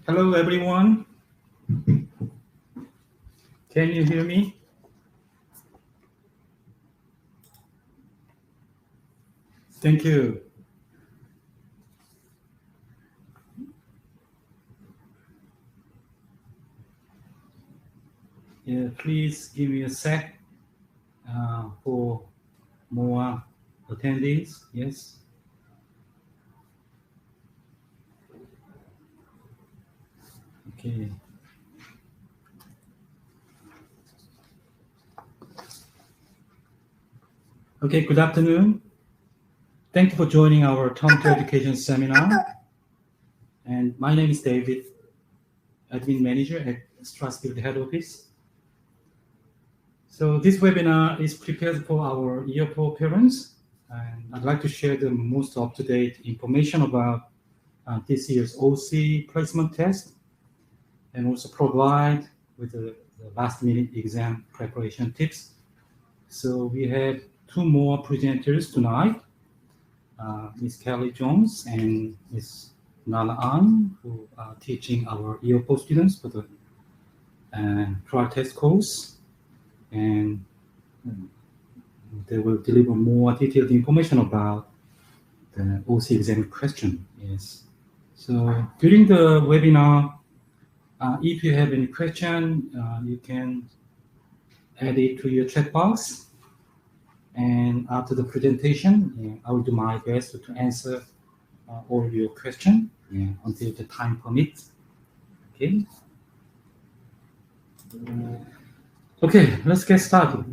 Hello, everyone. Can you hear me? Thank you. Yeah, please give me a sec for more attendees. Yes. Okay. Okay, good afternoon. Thank you for joining our Term to Education seminar. And my name is David, Admin Manager at Strasbourg Head Office. So this webinar is prepared for our Year 4 parents, and I'd like to share the most up-to-date information about this year's OC placement test, and also provide with the last-minute exam preparation tips. So we have two more presenters tonight, Ms. Kelly Jones and Ms. Nala An, who are teaching our Year 4 students for the trial test course, and they will deliver more detailed information about the OC exam question. Yes. So during the webinar, if you have any question, you can add it to your chat box. And after the presentation, I will do my best to answer all your questions until the time permits. Okay. Okay, let's get started.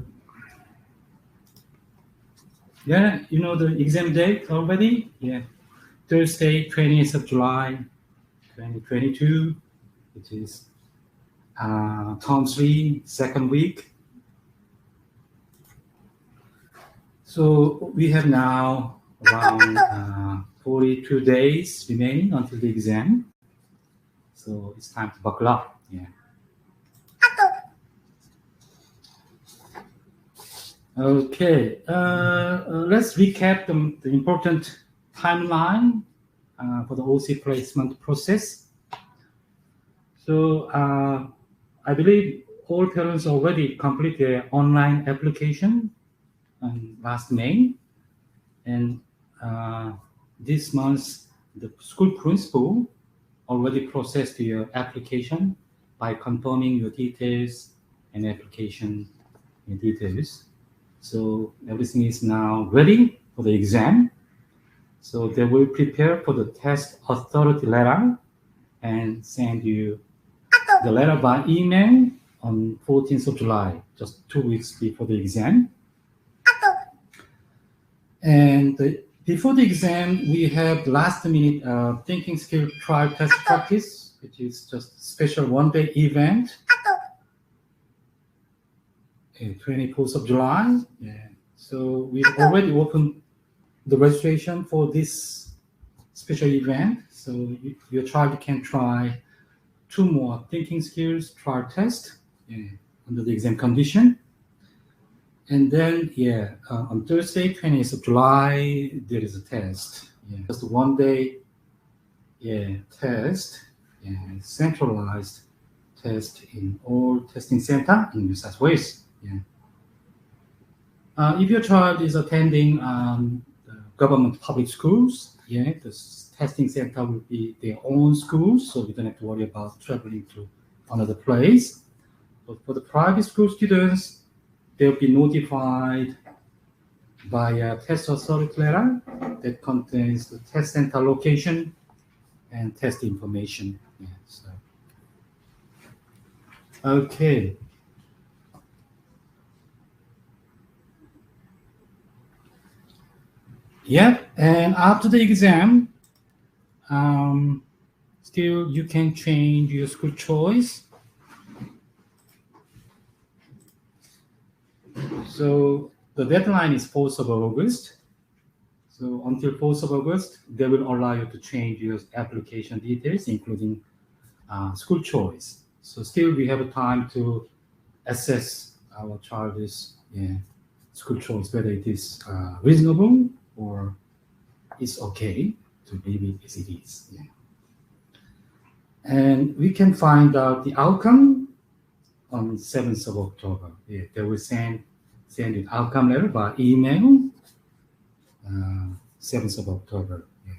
Yeah, you know the exam date already? Yeah, Thursday, 20th of July, 2022, which is term 3, second week. So we have now around 42 days remaining until the exam. So it's time to buckle up. Yeah. Okay, let's recap the important timeline for the OC placement process. So I believe all parents already complete their online application last May, and this month the school principal already processed your application by confirming your details and application details. So everything is now ready for the exam. So they will prepare for the test authority letter and send you the letter by email on 14th of July, just 2 weeks before the exam. And before the exam, we have last-minute thinking skill trial test practice, which is just a special one-day event. 24th of July. Yeah. So we've already opened the registration for this special event. So your child can try 2 more thinking skills trial test under the exam condition. And then, on Thursday, 20th of July, there is a test. Yeah. Just 1 day test, centralized test in all testing center in New South Wales. Yeah. If your child is attending the government public schools, the testing center will be their own schools, so we don't have to worry about traveling to another place. But for the private school students, they'll be notified by a test authority letter that contains the test center location and test information. Yeah, so. Okay. Yeah, and after the exam, still you can change your school choice. So the deadline is 4th of August. So until 4th of August, they will allow you to change your application details, including school choice. So still we have a time to assess our child's school choice, whether it is reasonable or it's okay to leave it as it is. Yeah. And we can find out the outcome on 7th of October. Yeah, they will send the outcome letter by email, 7th of October. Yeah.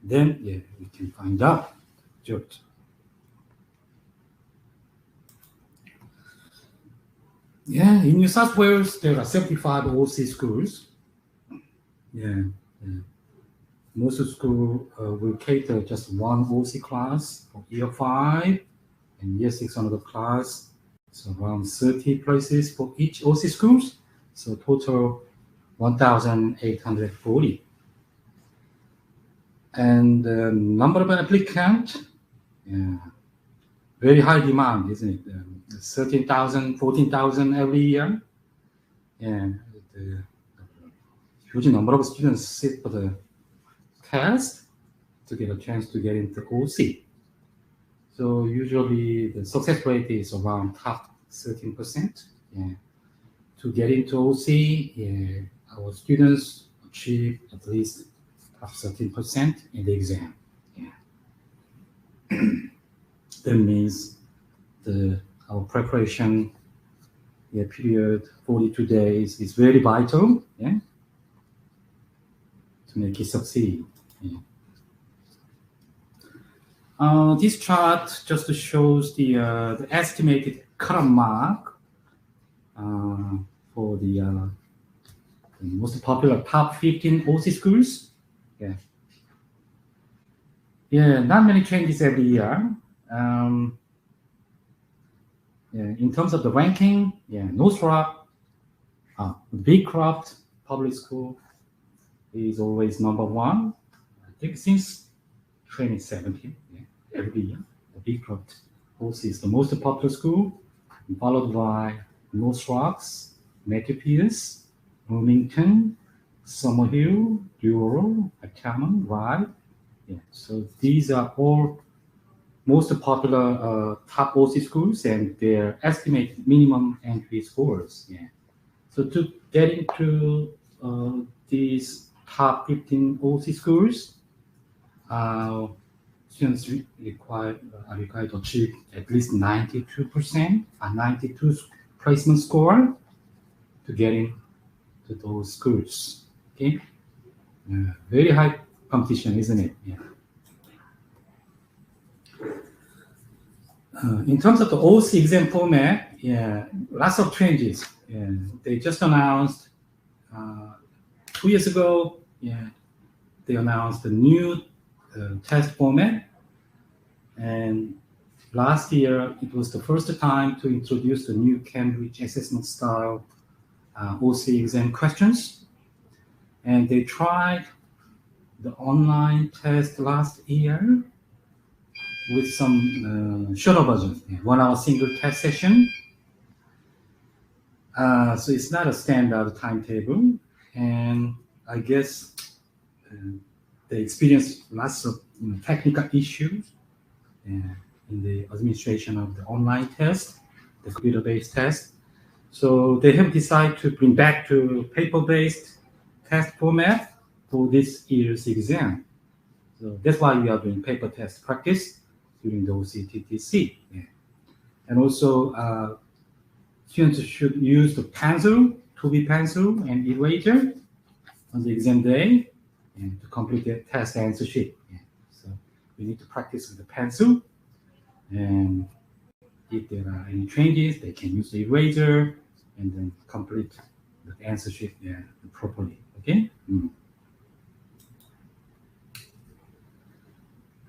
Then, yeah, we can find out. Good. Yeah, in New South Wales, there are 75 OC schools. Yeah. Most schools will cater just one OC class for year 5 and year 6 another class. So around 30 places for each OC schools. So total 1,840. And the number of applicants, yeah, very high demand, isn't it? 13,000, 14,000 every year. Yeah, the huge number of students sit for the test to get a chance to get into OC. So usually the success rate is around top 13%. Yeah. To get into OC, yeah, our students achieve at least top 13% in the exam. Yeah. That means our preparation period, 42 days, is very vital, yeah, to make it succeed. Yeah. This chart just shows the estimated cut-off mark for the most popular top 15 OC schools. Yeah. Yeah, not many changes every year. Yeah, in terms of the ranking, yeah, Northrop, Beecroft Public School is always number 1. I think since 2017, yeah, every year, the Beecroft OC is the most popular school, followed by Northrop's, Matthew Pierce, Bloomington, Summerhill, Durham, Accommon, Ryde. Yeah, so these are all most popular top OC schools and their estimated minimum entry scores. Yeah. So to get into these top 15 OC schools, students are required to achieve at least 92%, a 92 placement score to get into those schools. Okay, very high competition, isn't it? Yeah. In terms of the OC exam format, yeah, lots of changes. Yeah, they just announced 2 years ago. Yeah, they announced the new test format, and last year it was the first time to introduce the new Cambridge assessment style OC exam questions, and they tried the online test last year with some shorter version, 1 hour single test session. So it's not a standard timetable, and I guess they experienced lots of technical issues in the administration of the online test, the computer-based test. So they have decided to bring back to paper-based test format for this year's exam. So that's why we are doing paper test practice during the OCTTC. Yeah. And also, students should use the pencil, 2B pencil and eraser on the exam day and to complete the test answer sheet. Yeah. So we need to practice with the pencil, and if there are any changes, they can use the eraser and then complete the answer sheet properly. Okay.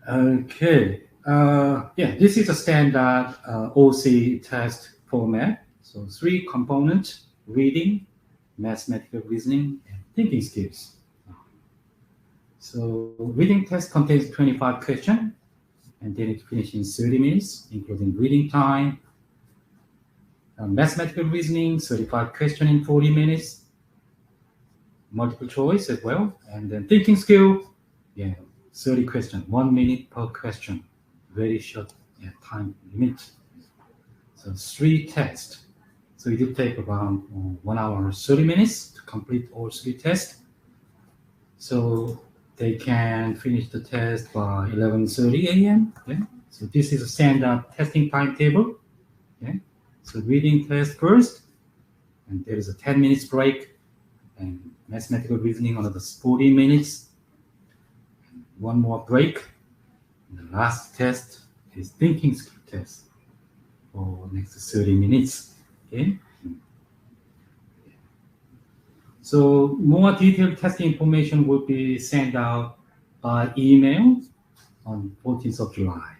Okay. Yeah, this is a standard OC test format. So 3 components: reading, mathematical reasoning, and thinking skills. So reading test contains 25 questions, and then it finishes in 30 minutes, including reading time. Mathematical reasoning, 35 questions in 40 minutes, multiple choice as well. And then thinking skill, 30 questions, 1 minute per question, very short time limit. So 3 tests. So it will take around 1 hour and 30 minutes to complete all 3 tests. So they can finish the test by 11:30 a.m. Okay? So this is a standard testing timetable. Okay? So reading test first, and there is a 10 minutes break, and mathematical reasoning another 40 minutes, and one more break. And the last test is thinking skill test for next 30 minutes. Okay? So more detailed testing information will be sent out by email on 14th of July.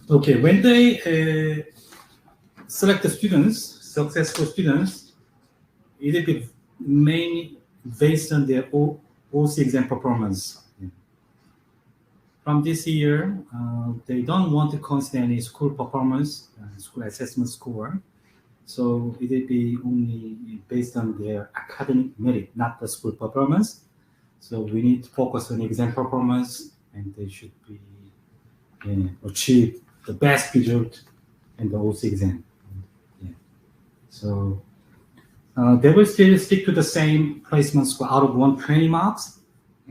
Okay, when they select the students, successful students, it will be mainly based on their OC exam performance. From this year, they don't want to consider any school performance, school assessment score. So it will be only based on their academic merit, not the school performance. So we need to focus on exam performance, and they should be achieve the best result in the OC exam. Yeah. So they will still stick to the same placement score out of 120 marks,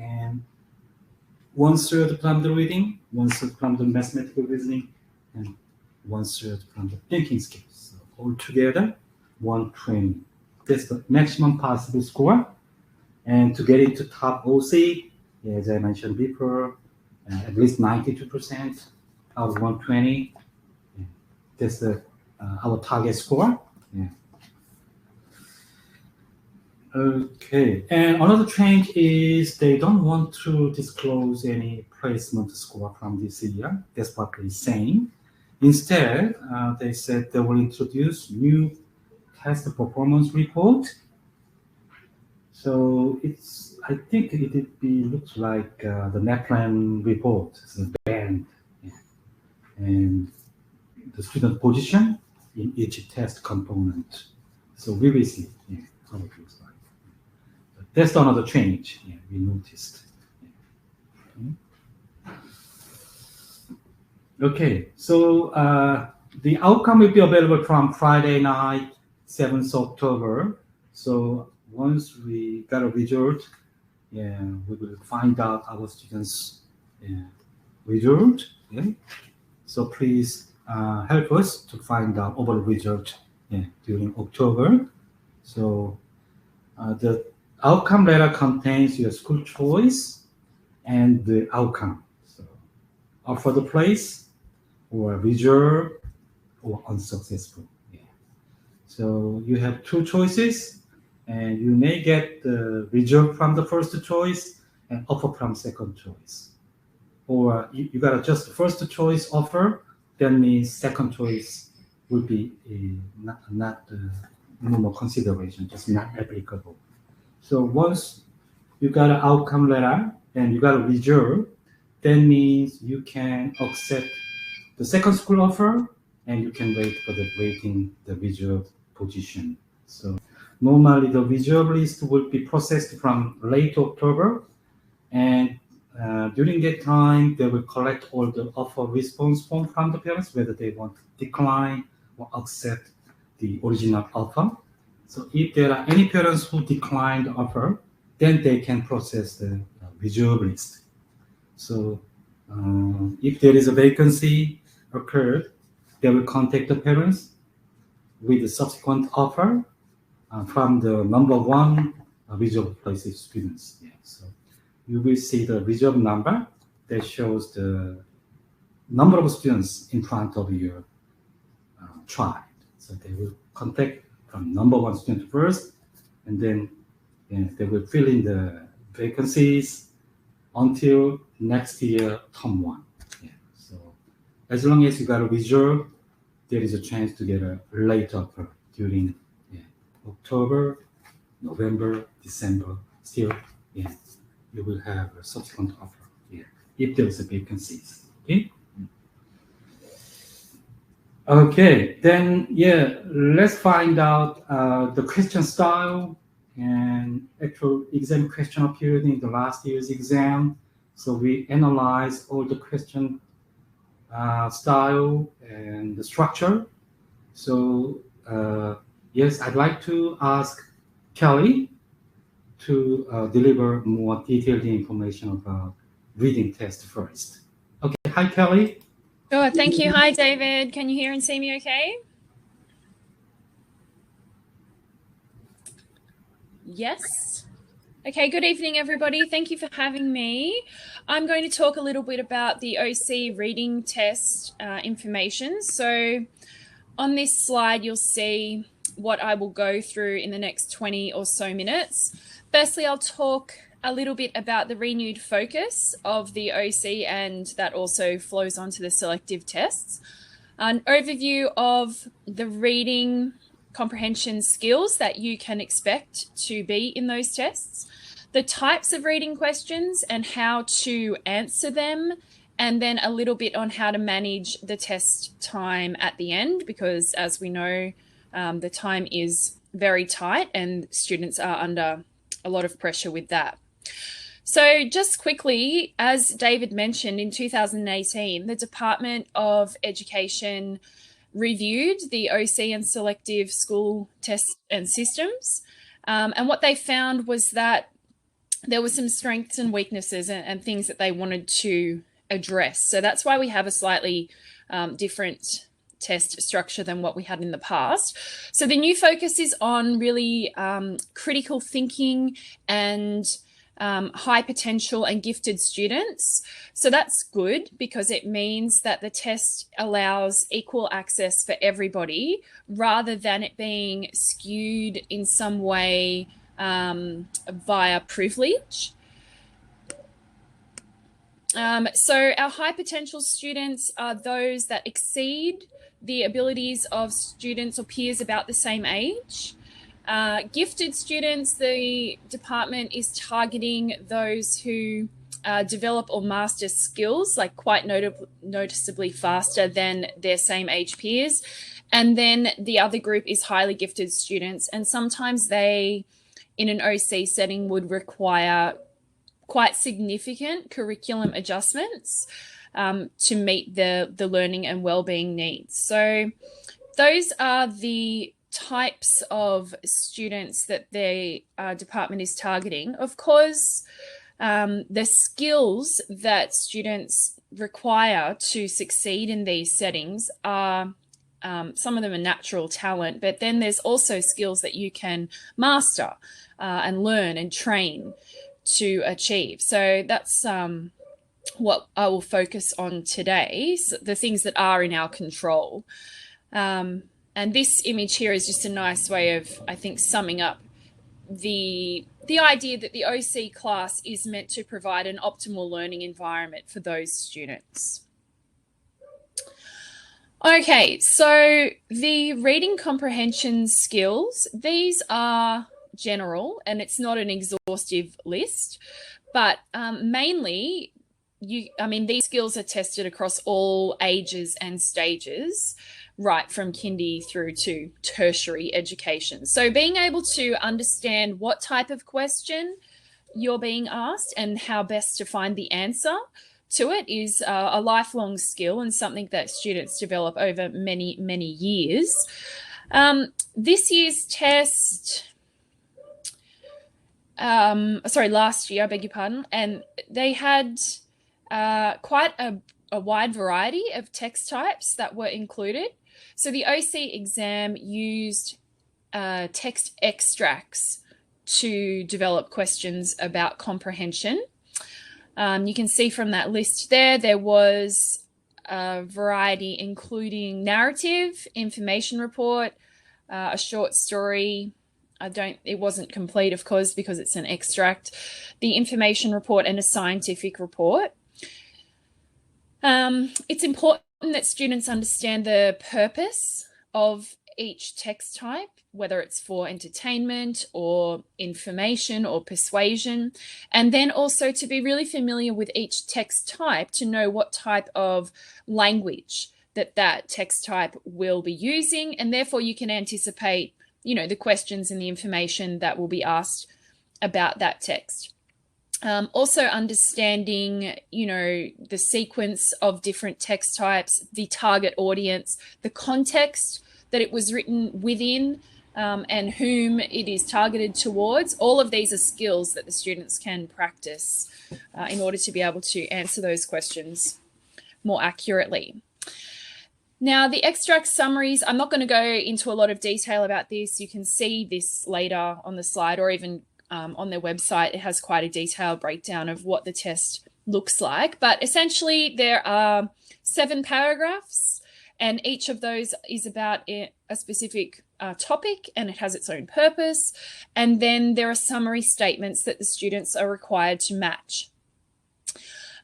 and 1/3 from the reading, 1/3 from the mathematical reasoning, and 1/3 from the thinking skills. So altogether, 120. That's the maximum possible score. And to get into top OC, as I mentioned before, at least 92% out of 120. That's our target score. Yeah. Okay, and another change is they don't want to disclose any placement score from this year. That's what they're saying. Instead, they said they will introduce new test performance report. So I think looks like the NAPLAN report. It's a band, yeah. And the student position in each test component. So we will see how it looks like. But that's another change we noticed. Okay, so the outcome will be available from Friday night, 7th October. So once we got a result, we will find out our students' result. Yeah? So please help us to find out overall result during October. So the outcome letter contains your school choice and the outcome. So offer the place, or reserve, or unsuccessful. Yeah. So you have two choices, and you may get the reserve from the first choice and offer from second choice. Or you got just the first choice offer, that means second choice would be not normal consideration, just not applicable. So once you got an outcome letter and you got a reserve, that means you can accept the second school offer, and you can wait for the reserve position. So normally the reserve list will be processed from late October, and during that time they will collect all the offer response form from the parents, whether they want to decline or accept the original offer. So if there are any parents who decline the offer, then they can process the reserve list. So if there is a vacancy occurred, they will contact the parents with the subsequent offer from the number one reserve places students. Yeah. So you will see the reserve number that shows the number of students in front of your child. So they will contact from number one student first, and then they will fill in the vacancies until next year, term one. Yeah. So as long as you got a reserve, there is a chance to get a late offer during October, November, December. Still, you will have a subsequent offer if there is a vacancies. Okay, then let's find out the question style and actual exam question appeared in the last year's exam. So we analyze all the question style and the structure. So yes, I'd like to ask Kelly to deliver more detailed information about reading test first. Okay, hi Kelly. Sure, thank you. Hi, David. Can you hear and see me okay? Yes. Okay, good evening, everybody. Thank you for having me. I'm going to talk a little bit about the OC reading test information. So on this slide, you'll see what I will go through in the next 20 or so minutes. Firstly, I'll talk a little bit about the renewed focus of the OC, and that also flows onto the selective tests. An overview of the reading comprehension skills that you can expect to be in those tests, the types of reading questions and how to answer them, and then a little bit on how to manage the test time at the end, because as we know, the time is very tight and students are under a lot of pressure with that. So just quickly, as David mentioned, in 2018, the Department of Education reviewed the OC and selective school tests and systems. And what they found was that there were some strengths and weaknesses and things that they wanted to address. So that's why we have a slightly different test structure than what we had in the past. So the new focus is on really critical thinking and high potential and gifted students. So that's good because it means that the test allows equal access for everybody rather than it being skewed in some way via privilege. So our high potential students are those that exceed the abilities of students or peers about the same age. Gifted students, the department is targeting those who develop or master skills like quite noticeably faster than their same age peers. And then the other group is highly gifted students. And sometimes they, in an OC setting, would require quite significant curriculum adjustments to meet the learning and wellbeing needs. So those are the types of students that the department is targeting. Of course, the skills that students require to succeed in these settings are some of them are natural talent, but then there's also skills that you can master and learn and train to achieve. So that's what I will focus on today, so the things that are in our control. And this image here is just a nice way of, I think, summing up the idea that the OC class is meant to provide an optimal learning environment for those students. Okay, so the reading comprehension skills, these are general and it's not an exhaustive list, but mainly these skills are tested across all ages and stages, right from kindy through to tertiary education. So being able to understand what type of question you're being asked and how best to find the answer to it is a lifelong skill and something that students develop over many, many years. This year's test, last year, I beg your pardon, and they had quite a wide variety of text types that were included. So the OC exam used text extracts to develop questions about comprehension. You can see from that list there was a variety including narrative, information report, a short story. It wasn't complete, of course, because it's an extract, the information report and a scientific report. It's important that students understand the purpose of each text type, whether it's for entertainment or information or persuasion, and then also to be really familiar with each text type to know what type of language that text type will be using, and therefore you can anticipate, the questions and the information that will be asked about that text. Also understanding, the sequence of different text types, the target audience, the context that it was written within, and whom it is targeted towards. All of these are skills that the students can practice in order to be able to answer those questions more accurately. Now, the extract summaries, I'm not going to go into a lot of detail about this. You can see this later on the slide, or even on their website. It has quite a detailed breakdown of what the test looks like. But essentially, there are 7 paragraphs, and each of those is about a specific topic, and it has its own purpose. And then there are summary statements that the students are required to match.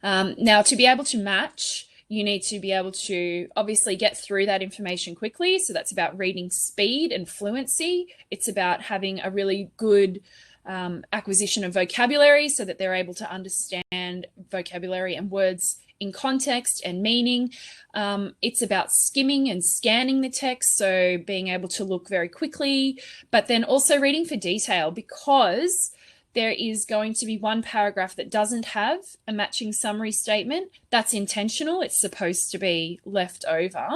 Now, to be able to match, you need to be able to obviously get through that information quickly. So that's about reading speed and fluency. It's about having a really good acquisition of vocabulary so that they're able to understand vocabulary and words in context and meaning. It's about skimming and scanning the text, so being able to look very quickly, but then also reading for detail, because there is going to be one paragraph that doesn't have a matching summary statement. That's intentional. It's supposed to be left over.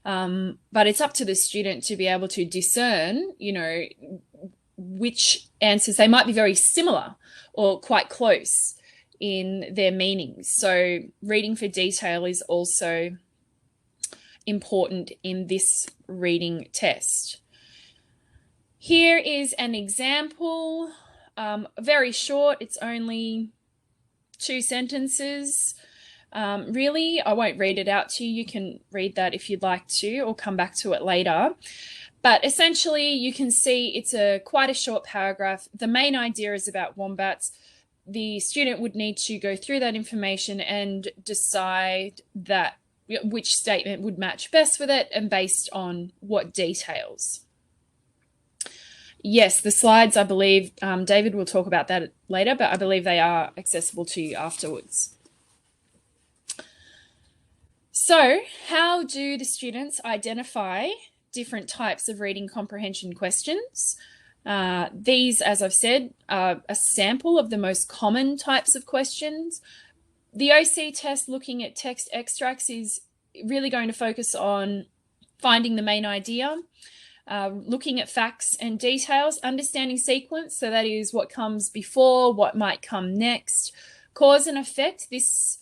But it's up to the student to be able to discern, which answers, they might be very similar or quite close in their meanings. So reading for detail is also important in this reading test. Here is an example. Very short, it's only 2 sentences. Really, I won't read it out to you. You can read that if you'd like to, or come back to it later. But essentially, you can see it's quite a short paragraph. The main idea is about wombats. The student would need to go through that information and decide which statement would match best with it, and based on what details. Yes, the slides, I believe, David will talk about that later, but I believe they are accessible to you afterwards. So, how do the students identify different types of reading comprehension questions? These, as I've said, are a sample of the most common types of questions. The OC test, looking at text extracts, is really going to focus on finding the main idea, looking at facts and details, understanding sequence, so that is what comes before, what might come next. Cause and effect, this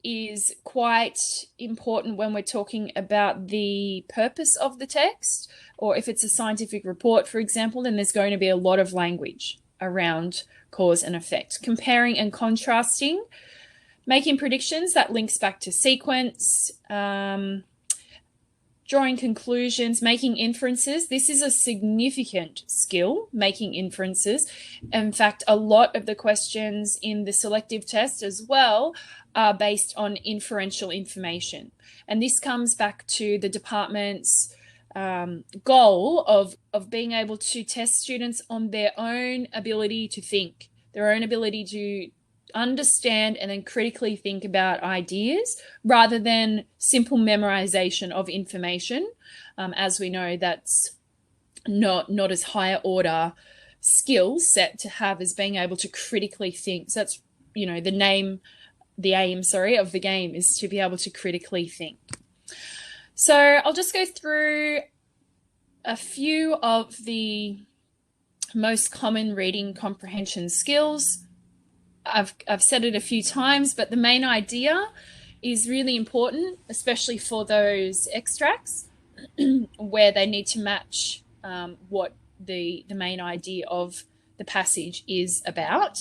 is quite important when we're talking about the purpose of the text, or if it's a scientific report, for example, then there's going to be a lot of language around cause and effect. Comparing and contrasting, making predictions, that links back to sequence, drawing conclusions, making inferences. This is a significant skill, making inferences. In fact, a lot of the questions in the selective test as well are based on inferential information. And this comes back to the department's goal of being able to test students on their own ability to think, their own ability to understand and then critically think about ideas, rather than simple memorization of information. As we know, that's not as higher order skill set to have as being able to critically think. So that's, the aim of the game is to be able to critically think. So I'll just go through a few of the most common reading comprehension skills. I've said it a few times, but the main idea is really important, especially for those extracts where they need to match what the main idea of the passage is about.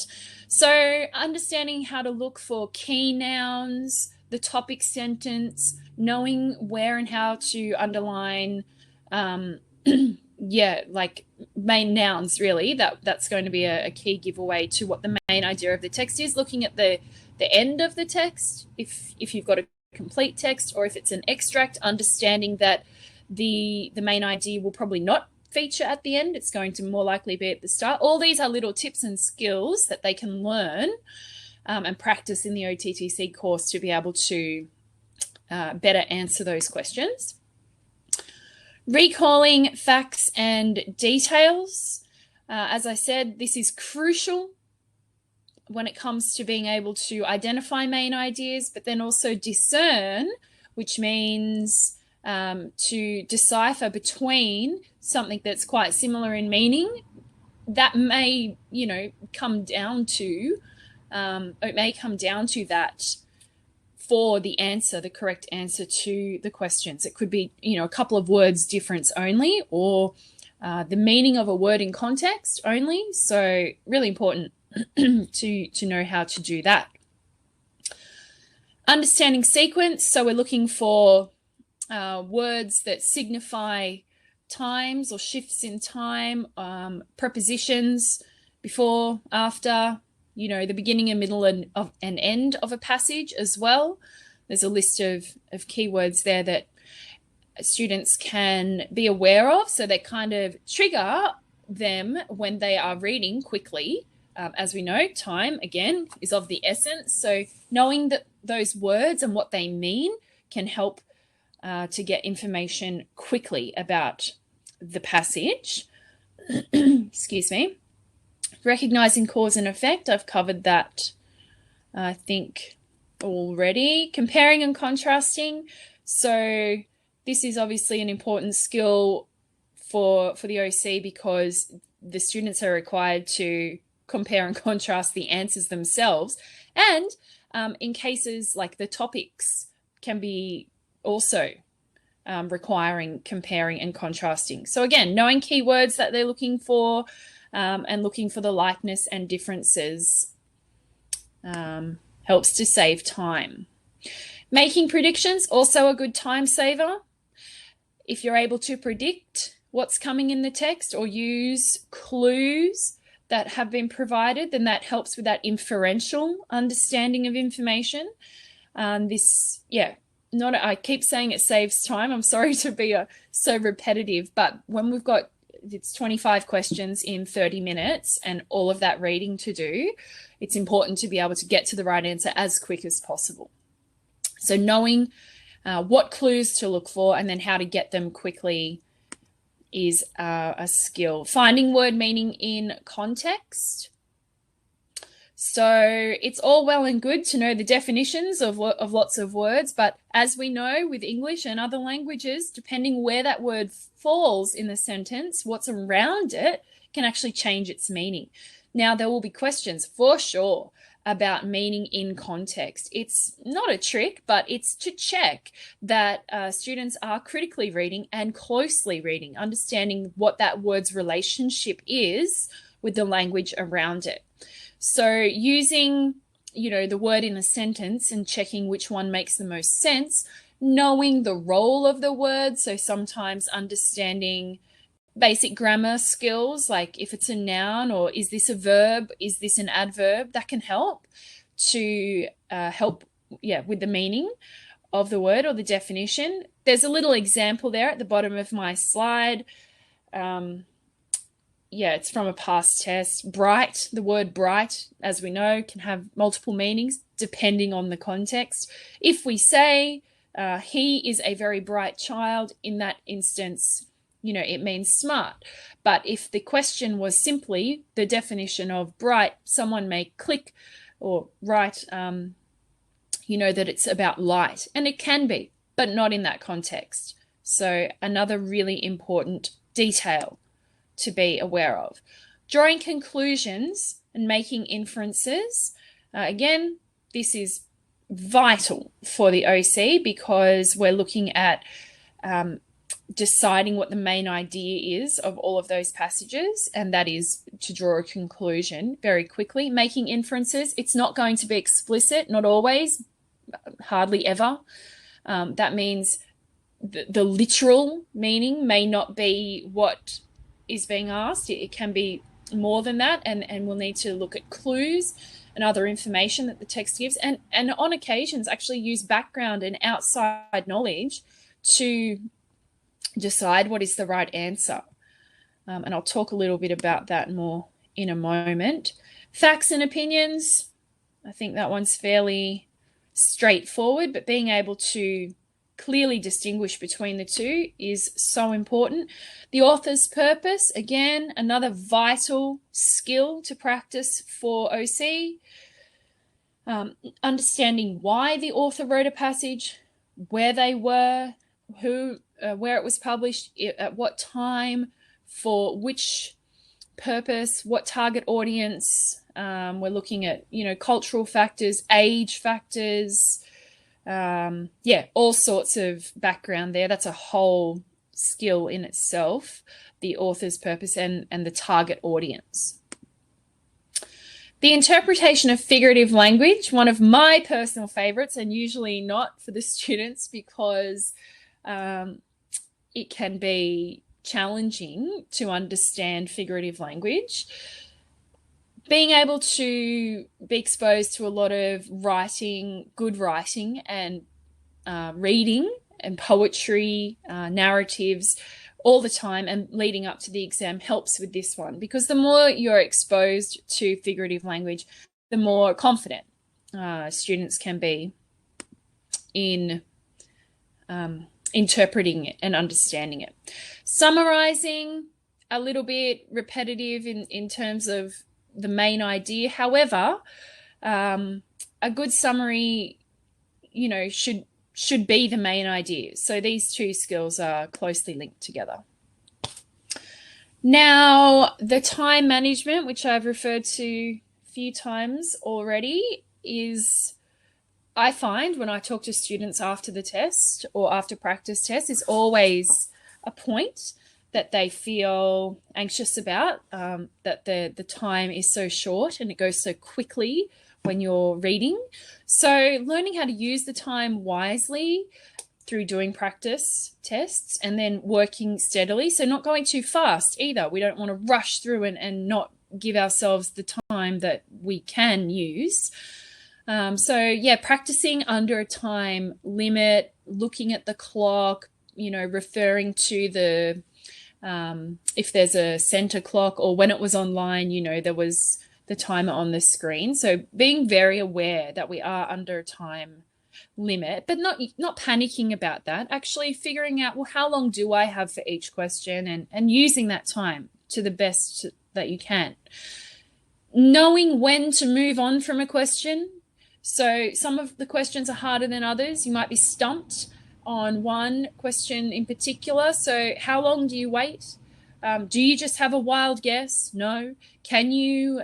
So understanding how to look for key nouns, the topic sentence, knowing where and how to underline like main nouns, really, that's going to be a key giveaway to what the main idea of the text is. Looking at the end of the text, if you've got a complete text, or if it's an extract, understanding that the main idea will probably not feature at the end. It's going to more likely be at the start. All these are little tips and skills that they can learn and practice in the OTTC course to be able to better answer those questions. Recalling facts and details. As I said, this is crucial when it comes to being able to identify main ideas, but then also discern, which means to decipher between something that's quite similar in meaning, that may, come down to, it may come down to that for the answer, the correct answer to the questions. It could be, a couple of words difference only, or the meaning of a word in context only. So really important to know how to do that. Understanding sequence. So we're looking for words that signify times or shifts in time, prepositions before, after, the beginning and middle and end of a passage as well. There's a list of keywords there that students can be aware of, so they kind of trigger them when they are reading quickly. As we know, time, again, is of the essence. So knowing that those words and what they mean can help to get information quickly about the passage. Excuse me. Recognizing cause and effect. I've covered that, I think, already. Comparing and contrasting. So this is obviously an important skill for the OC, because the students are required to compare and contrast the answers themselves. And in cases like the topics can be also requiring comparing and contrasting. So again, knowing keywords that they're looking for and looking for the likeness and differences helps to save time. Making predictions, also a good time saver. If you're able to predict what's coming in the text or use clues that have been provided, then that helps with that inferential understanding of information. I keep saying it saves time. I'm sorry to be so repetitive, but when we've got, it's 25 questions in 30 minutes and all of that reading to do, it's important to be able to get to the right answer as quick as possible. So knowing what clues to look for and then how to get them quickly is a skill. Finding word meaning in context. So it's all well and good to know the definitions of lots of words, but as we know with English and other languages, depending where that word falls in the sentence, what's around it can actually change its meaning. Now, there will be questions for sure about meaning in context. It's not a trick, but it's to check that students are critically reading and closely reading, understanding what that word's relationship is with the language around it. So using, the word in a sentence and checking which one makes the most sense, knowing the role of the word. So sometimes understanding basic grammar skills, like if it's a noun or is this a verb, is this an adverb, that can help to with the meaning of the word or the definition. There's a little example there at the bottom of my slide. It's from a past test. Bright, the word bright, as we know, can have multiple meanings depending on the context. If we say he is a very bright child, in that instance, it means smart. But if the question was simply the definition of bright, someone may click or write, that it's about light. And it can be, but not in that context. So another really important detail to be aware of. Drawing conclusions and making inferences. Again, this is vital for the OC because we're looking at deciding what the main idea is of all of those passages, and that is to draw a conclusion very quickly. Making inferences, it's not going to be explicit, not always, hardly ever. That means the literal meaning may not be what is being asked. It can be more than that, and we'll need to look at clues and other information that the text gives, and on occasions actually use background and outside knowledge to decide what is the right answer. And I'll talk a little bit about that more in a moment. Facts and opinions, I think that one's fairly straightforward, but being able to clearly distinguish between the two is so important. The author's purpose, again, another vital skill to practice for OC. Understanding why the author wrote a passage, where they were, where it was published, at what time, for which purpose, what target audience. We're looking at, cultural factors, age factors, all sorts of background there. That's a whole skill in itself, the author's purpose and the target audience. The interpretation of figurative language, one of my personal favorites, and usually not for the students because it can be challenging to understand figurative language. Being able to be exposed to a lot of writing, good writing, and reading and poetry, narratives all the time and leading up to the exam helps with this one, because the more you're exposed to figurative language, the more confident students can be in interpreting it and understanding it. Summarizing, a little bit repetitive in terms of the main idea. However, a good summary, should be the main idea. So these two skills are closely linked together. Now, the time management, which I've referred to a few times already, is, I find when I talk to students after the test or after practice tests, is always a point that they feel anxious about, that the time is so short and it goes so quickly when you're reading. So learning how to use the time wisely through doing practice tests and then working steadily. So not going too fast either. We don't want to rush through and not give ourselves the time that we can use. Practicing under a time limit, looking at the clock, referring to the, if there's a center clock, or when it was online, there was the timer on the screen. So being very aware that we are under a time limit, but not panicking about that, actually figuring out, well, how long do I have for each question, and using that time to the best that you can. Knowing when to move on from a question. So some of the questions are harder than others. You might be stumped on one question in particular. So how long do you wait? Do you just have a wild guess? No. Can you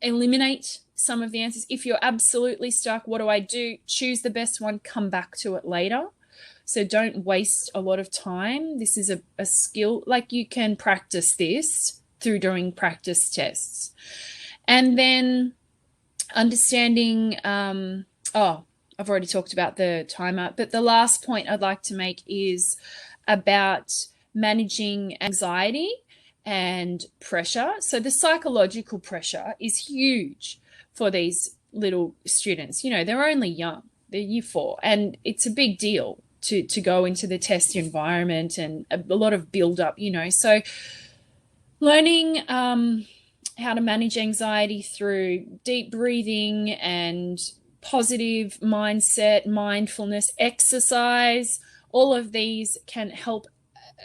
eliminate some of the answers? If you're absolutely stuck, what do I do? Choose the best one, come back to it later. So don't waste a lot of time. This is a skill, like you can practice this through doing practice tests. And then understanding, I've already talked about the timer, but the last point I'd like to make is about managing anxiety and pressure. So the psychological pressure is huge for these little students. They're only young, they're year 4, and it's a big deal to go into the test environment and a lot of build up, So learning how to manage anxiety through deep breathing and positive mindset, mindfulness, exercise, all of these can help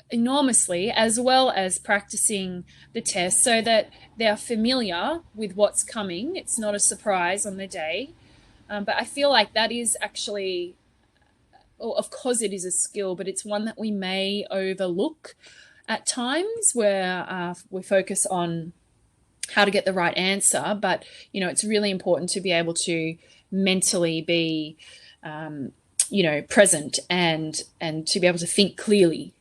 enormously, as well as practicing the test so that they're familiar with what's coming. It's not a surprise on the day. But I feel like that is actually, of course it is a skill, but it's one that we may overlook at times, where we focus on how to get the right answer. But, it's really important to be able to mentally be, present and to be able to think clearly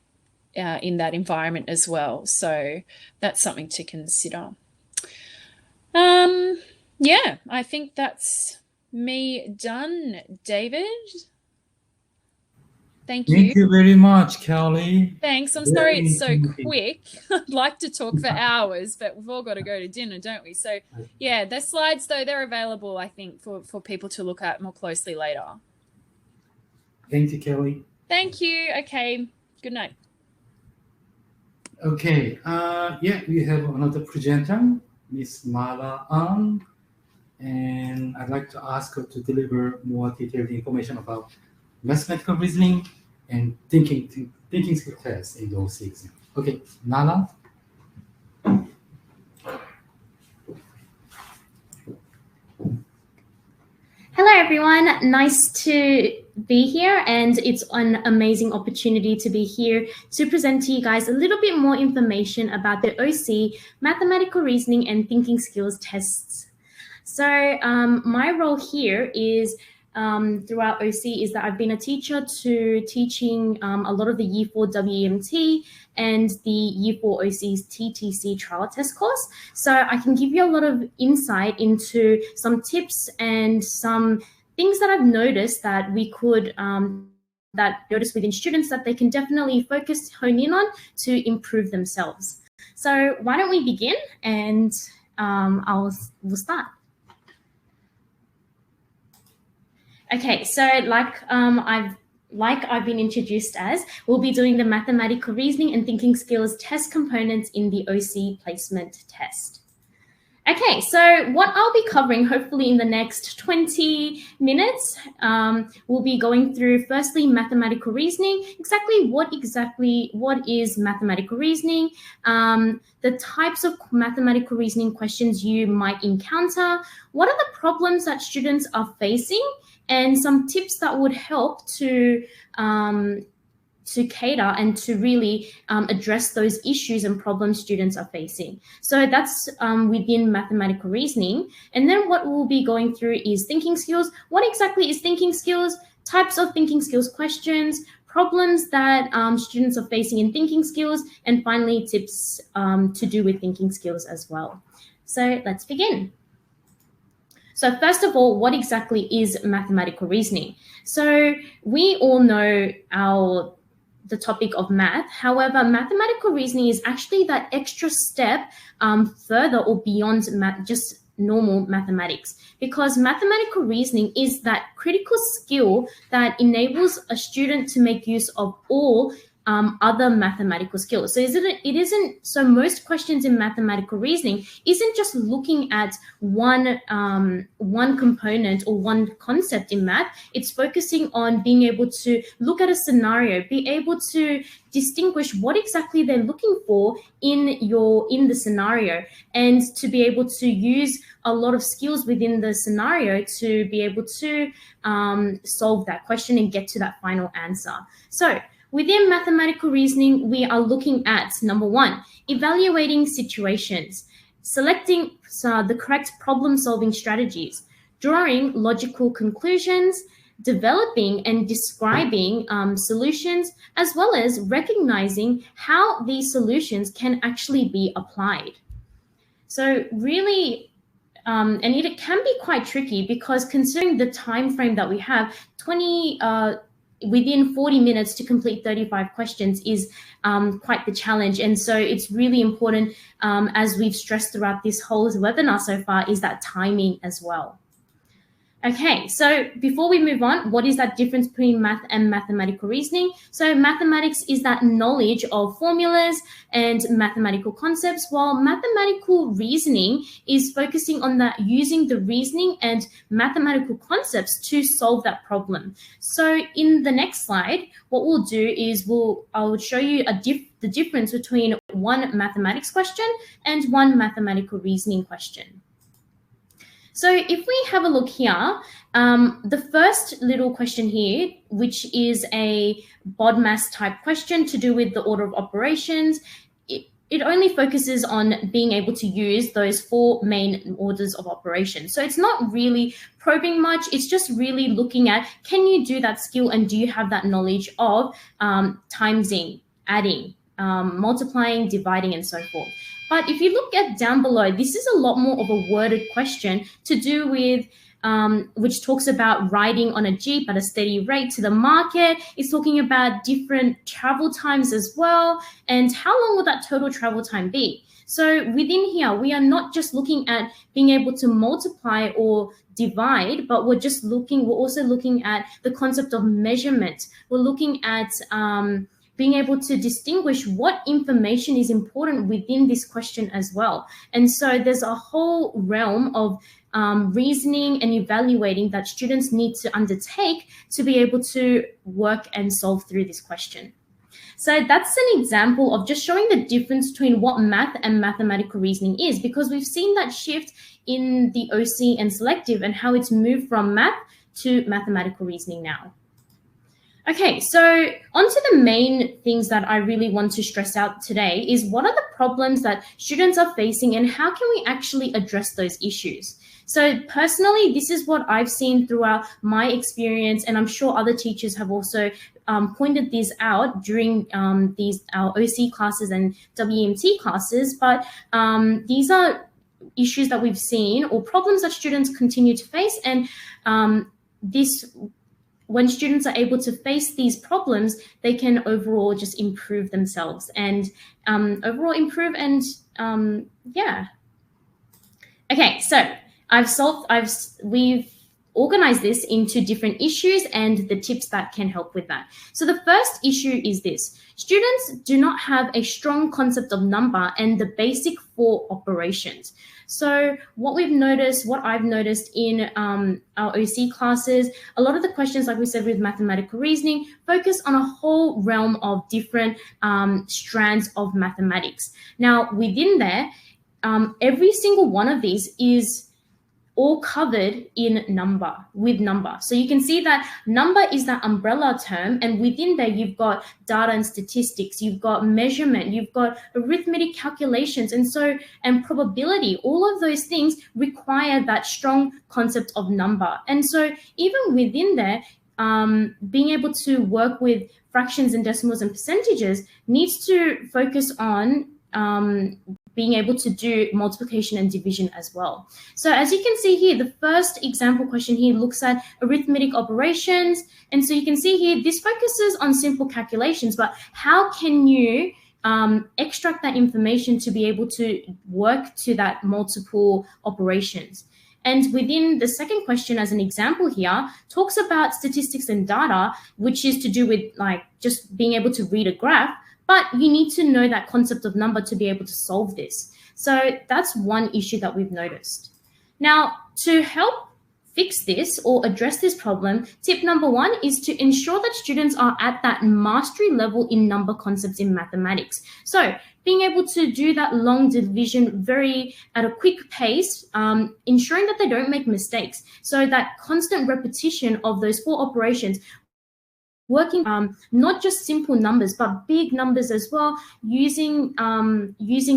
in that environment as well. So that's something to consider. I think that's me done, David. Thank you. Thank you very much, Kelly. Thanks. I'm sorry it's so quick. I'd like to talk for hours, but we've all got to go to dinner, don't we? So, the slides, though, they're available, I think, for people to look at more closely later. Thank you, Kelly. Thank you. Okay. Good night. Okay. We have another presenter, Miss Mala Ang, and I'd like to ask her to deliver more detailed information about mathematical reasoning and thinking skill tests in the OC exam. Okay, Nala. Hello, everyone. Nice to be here, and it's an amazing opportunity to be here to present to you guys a little bit more information about the OC mathematical reasoning and thinking skills tests. So my role here is throughout OC is that I've been a teacher to teaching a lot of the Year 4 WEMT and the Year 4 OC's TTC trial test course. So I can give you a lot of insight into some tips and some things that I've noticed that we could notice within students that they can definitely hone in on to improve themselves. So why don't we begin, and we'll start. Okay, so like I've been introduced as, we'll be doing the mathematical reasoning and thinking skills test components in the OC placement test. Okay, so what I'll be covering, hopefully in the next 20 minutes, we'll be going through firstly mathematical reasoning, what is mathematical reasoning, the types of mathematical reasoning questions you might encounter, what are the problems that students are facing, and some tips that would help to cater and to really address those issues and problems students are facing. So that's within mathematical reasoning. And then what we'll be going through is thinking skills. What exactly is thinking skills? Types of thinking skills questions, problems that students are facing in thinking skills, and finally tips to do with thinking skills as well. So let's begin. So first of all, what exactly is mathematical reasoning? So we all know the topic of math. However, mathematical reasoning is actually that extra step further or beyond just normal mathematics, because mathematical reasoning is that critical skill that enables a student to make use of all other mathematical skills. So most questions in mathematical reasoning isn't just looking at one component or one concept in math. It's focusing on being able to look at a scenario, be able to distinguish what exactly they're looking for in the scenario, and to be able to use a lot of skills within the scenario to be able to solve that question and get to that final answer. So within mathematical reasoning, we are looking at, number one, evaluating situations, selecting the correct problem-solving strategies, drawing logical conclusions, developing and describing solutions, as well as recognizing how these solutions can actually be applied. So really, and it can be quite tricky, because considering the time frame that we have, within 40 minutes to complete 35 questions is quite the challenge. And so it's really important, as we've stressed throughout this whole webinar so far, is that timing as well. Okay, so before we move on, what is that difference between math and mathematical reasoning? So mathematics is that knowledge of formulas and mathematical concepts, while mathematical reasoning is focusing on that using the reasoning and mathematical concepts to solve that problem. So in the next slide, what we'll do is I'll show you the difference between one mathematics question and one mathematical reasoning question. So if we have a look here, the first little question here, which is a BODMAS type question to do with the order of operations, it only focuses on being able to use those 4 main orders of operation. So it's not really probing much. It's just really looking at, can you do that skill, and do you have that knowledge of timesing, adding, multiplying, dividing, and so forth. But if you look at down below, this is a lot more of a worded question to do with, which talks about riding on a Jeep at a steady rate to the market. It's talking about different travel times as well, and how long will that total travel time be? So within here, we are not just looking at being able to multiply or divide, but we're also looking at the concept of measurement. We're looking at being able to distinguish what information is important within this question as well. And so there's a whole realm of reasoning and evaluating that students need to undertake to be able to work and solve through this question. So that's an example of just showing the difference between what math and mathematical reasoning is, because we've seen that shift in the OC and selective and how it's moved from math to mathematical reasoning now. Okay, so onto the main things that I really want to stress out today is what are the problems that students are facing and how can we actually address those issues? So personally, this is what I've seen throughout my experience, and I'm sure other teachers have also pointed these out during our OC classes and WMT classes, but these are issues that we've seen or problems that students continue to face, and when students are able to face these problems, they can overall just improve themselves and yeah. Okay, so we've organized this into different issues and the tips that can help with that. So the first issue is this: students do not have a strong concept of number and the basic 4 operations. So what I've noticed in our OC classes, a lot of the questions, like we said with mathematical reasoning, focus on a whole realm of different strands of mathematics. Now, within there, every single one of these is all covered in number. So you can see that number is that umbrella term, and within there you've got data and statistics, you've got measurement, you've got arithmetic calculations, and probability. All of those things require that strong concept of number. And so even within there, being able to work with fractions and decimals and percentages needs to focus on being able to do multiplication and division as well. So as you can see here, the first example question here looks at arithmetic operations. And so you can see here, this focuses on simple calculations, but how can you extract that information to be able to work to that multiple operations? And within the second question, as an example here, talks about statistics and data, which is to do with like just being able to read a graph. But you need to know that concept of number to be able to solve this. So that's one issue that we've noticed. Now, to help fix this or address this problem, tip number 1 is to ensure that students are at that mastery level in number concepts in mathematics. So being able to do that long division at a quick pace, ensuring that they don't make mistakes. So that constant repetition of those 4 operations, working not just simple numbers, but big numbers as well, using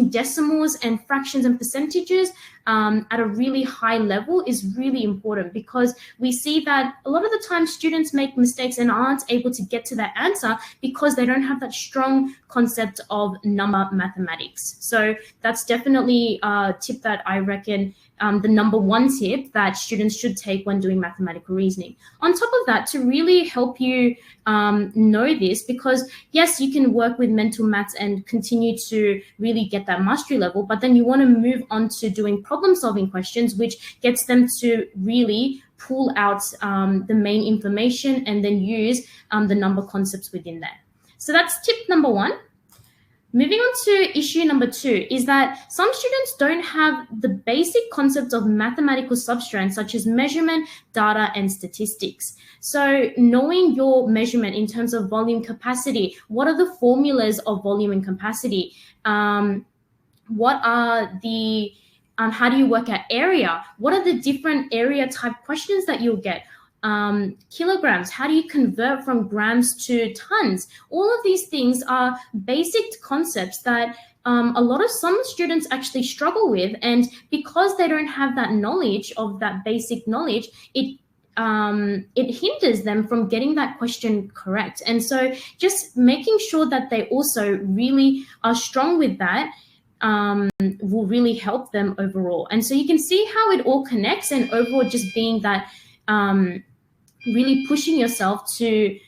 decimals and fractions and percentages at a really high level is really important, because we see that a lot of the time students make mistakes and aren't able to get to their answer because they don't have that strong concept of number mathematics. So that's definitely a tip that I reckon the number 1 tip that students should take when doing mathematical reasoning. On top of that, to really help you know this, because yes, you can work with mental maths and continue to really get that mastery level, but then you want to move on to doing problem-solving questions, which gets them to really pull out the main information and then use the number concepts within there. So that's tip number 1. Moving on to issue number 2 is that some students don't have the basic concepts of mathematical substrands such as measurement, data, and statistics. So knowing your measurement in terms of volume, capacity, what are the formulas of volume and capacity? What are the, how do you work out area? What are the different area type questions that you'll get? Kilograms, how do you convert from grams to tons? All of these things are basic concepts that some students actually struggle with, and because they don't have that knowledge of that basic knowledge, it hinders them from getting that question correct. And so just making sure that they also really are strong with that will really help them overall. And so you can see how it all connects, and overall just being that really pushing yourself to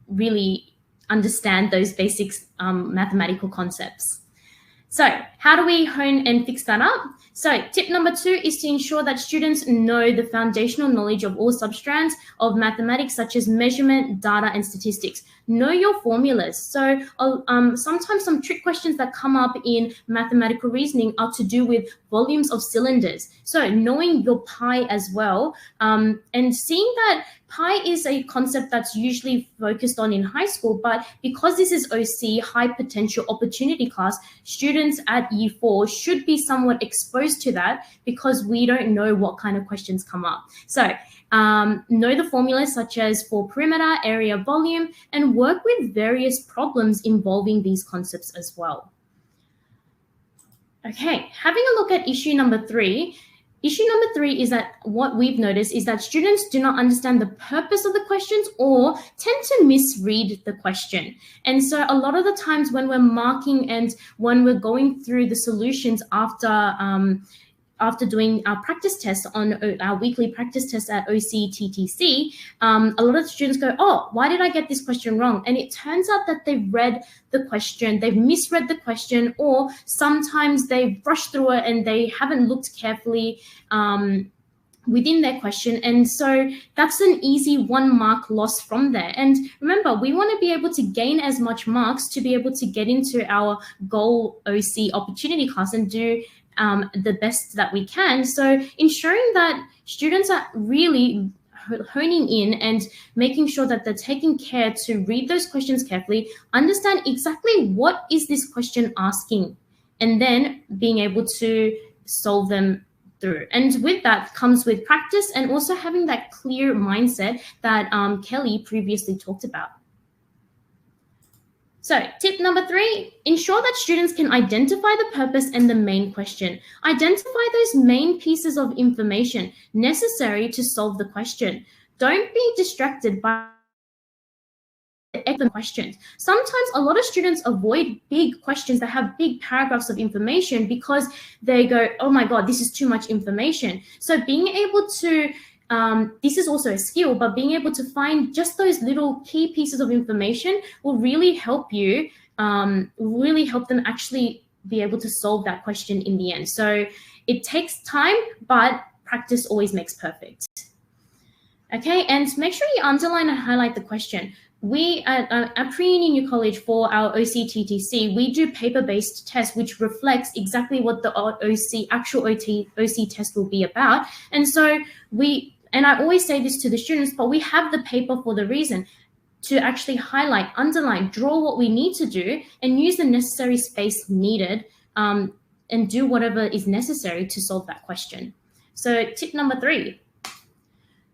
really understand those basic mathematical concepts. So how do we hone and fix that up? So tip number 2 is to ensure that students know the foundational knowledge of all substrands of mathematics, such as measurement, data, and statistics. Know your formulas. So sometimes some trick questions that come up in mathematical reasoning are to do with volumes of cylinders. So knowing your pi as well, and seeing that pi is a concept that's usually focused on in high school, but because this is OC, high potential opportunity class, students at year 4 should be somewhat exposed to that because we don't know what kind of questions come up. So know the formulas such as for perimeter, area, volume, and work with various problems involving these concepts as well. Okay, having a look at issue number 3. Issue number 3 is that what we've noticed is that students do not understand the purpose of the questions or tend to misread the question. And so a lot of the times when we're marking and when we're going through the solutions after doing our practice test on our weekly practice test at OCTTC, a lot of the students go, oh, why did I get this question wrong? And it turns out that they've read the question, they've misread the question, or sometimes they've brushed through it and they haven't looked carefully within their question. And so that's an easy 1 mark loss from there. And remember, we want to be able to gain as much marks to be able to get into our goal OC opportunity class and do the best that we can. So ensuring that students are really honing in and making sure that they're taking care to read those questions carefully, understand exactly what is this question asking, and then being able to solve them through. And with that comes with practice and also having that clear mindset that Kelly previously talked about. So tip number 3, ensure that students can identify the purpose and the main question. Identify those main pieces of information necessary to solve the question. Don't be distracted by the questions. Sometimes a lot of students avoid big questions that have big paragraphs of information because they go, oh my God, this is too much information. So being able to this is also a skill, but being able to find just those little key pieces of information will really help you, really help them actually be able to solve that question in the end. So it takes time, but practice always makes perfect. Okay, and make sure you underline and highlight the question. We at Pre-Uni New College for our OCTTC, we do paper-based tests which reflects exactly what the actual OC test will be about. And so and I always say this to the students, but we have the paper for the reason to actually highlight, underline, draw what we need to do and use the necessary space needed and do whatever is necessary to solve that question. So tip number 3.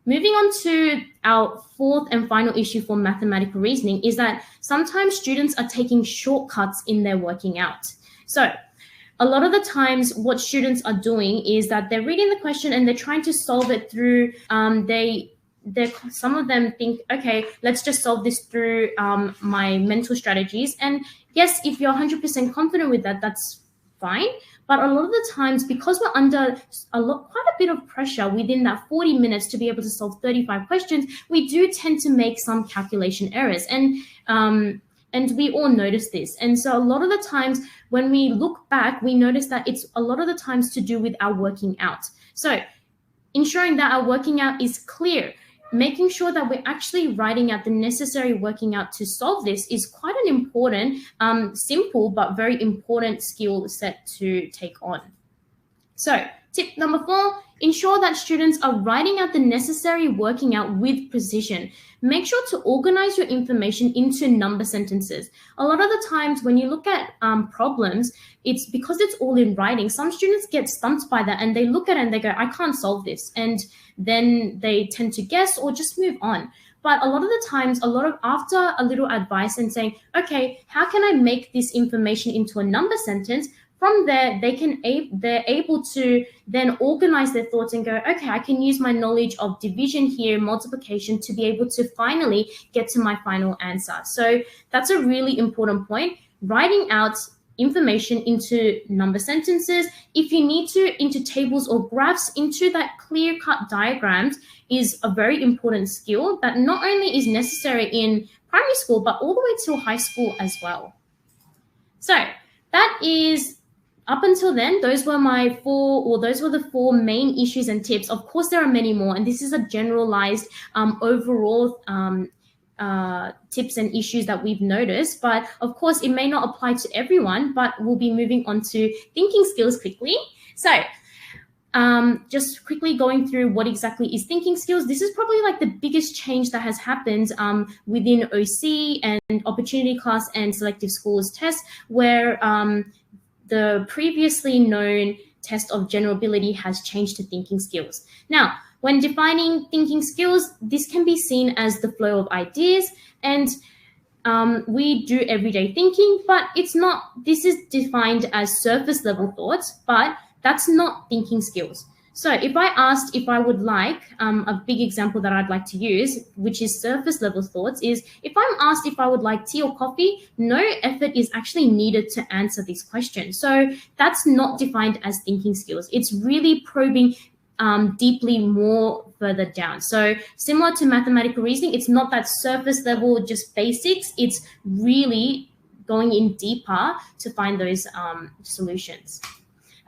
Moving on to our 4th and final issue for mathematical reasoning is that sometimes students are taking shortcuts in their working out. So a lot of the times what students are doing is that they're reading the question and they're trying to solve it through, some of them think, okay, let's just solve this through my mental strategies. And yes, if you're 100% confident with that, that's fine. But a lot of the times, because we're under quite a bit of pressure within that 40 minutes to be able to solve 35 questions, we do tend to make some calculation errors. And we all notice this. And so a lot of the times when we look back, we notice that it's a lot of the times to do with our working out. So ensuring that our working out is clear, making sure that we're actually writing out the necessary working out to solve this is quite an important, simple, but very important skill set to take on. So tip number 4, ensure that students are writing out the necessary working out with precision. Make sure to organize your information into number sentences. A lot of the times when you look at problems, it's because it's all in writing. Some students get stumped by that and they look at it and they go, I can't solve this. And then they tend to guess or just move on. But a lot of the times, after a little advice and saying, okay, how can I make this information into a number sentence? From there, they're able to then organize their thoughts and go, okay, I can use my knowledge of division here, multiplication to be able to finally get to my final answer. So that's a really important point. Writing out information into number sentences, if you need to, into tables or graphs, into that clear-cut diagrams is a very important skill that not only is necessary in primary school, but all the way to high school as well. So that is, up until then, those were the 4 main issues and tips. Of course, there are many more, and this is a generalized overall tips and issues that we've noticed, but of course it may not apply to everyone, but we'll be moving on to thinking skills quickly. So just quickly going through what exactly is thinking skills. This is probably like the biggest change that has happened within OC and opportunity class and selective schools tests, where the previously known test of general ability has changed to thinking skills. Now, when defining thinking skills, this can be seen as the flow of ideas, and we do everyday thinking, but it's not, this is defined as surface level thoughts, but that's not thinking skills. So if I asked if I would like, a big example that I'd like to use, which is surface level thoughts, is if I'm asked if I would like tea or coffee, no effort is actually needed to answer this question. So that's not defined as thinking skills. It's really probing deeply more further down. So similar to mathematical reasoning, it's not that surface level, just basics. It's really going in deeper to find those solutions.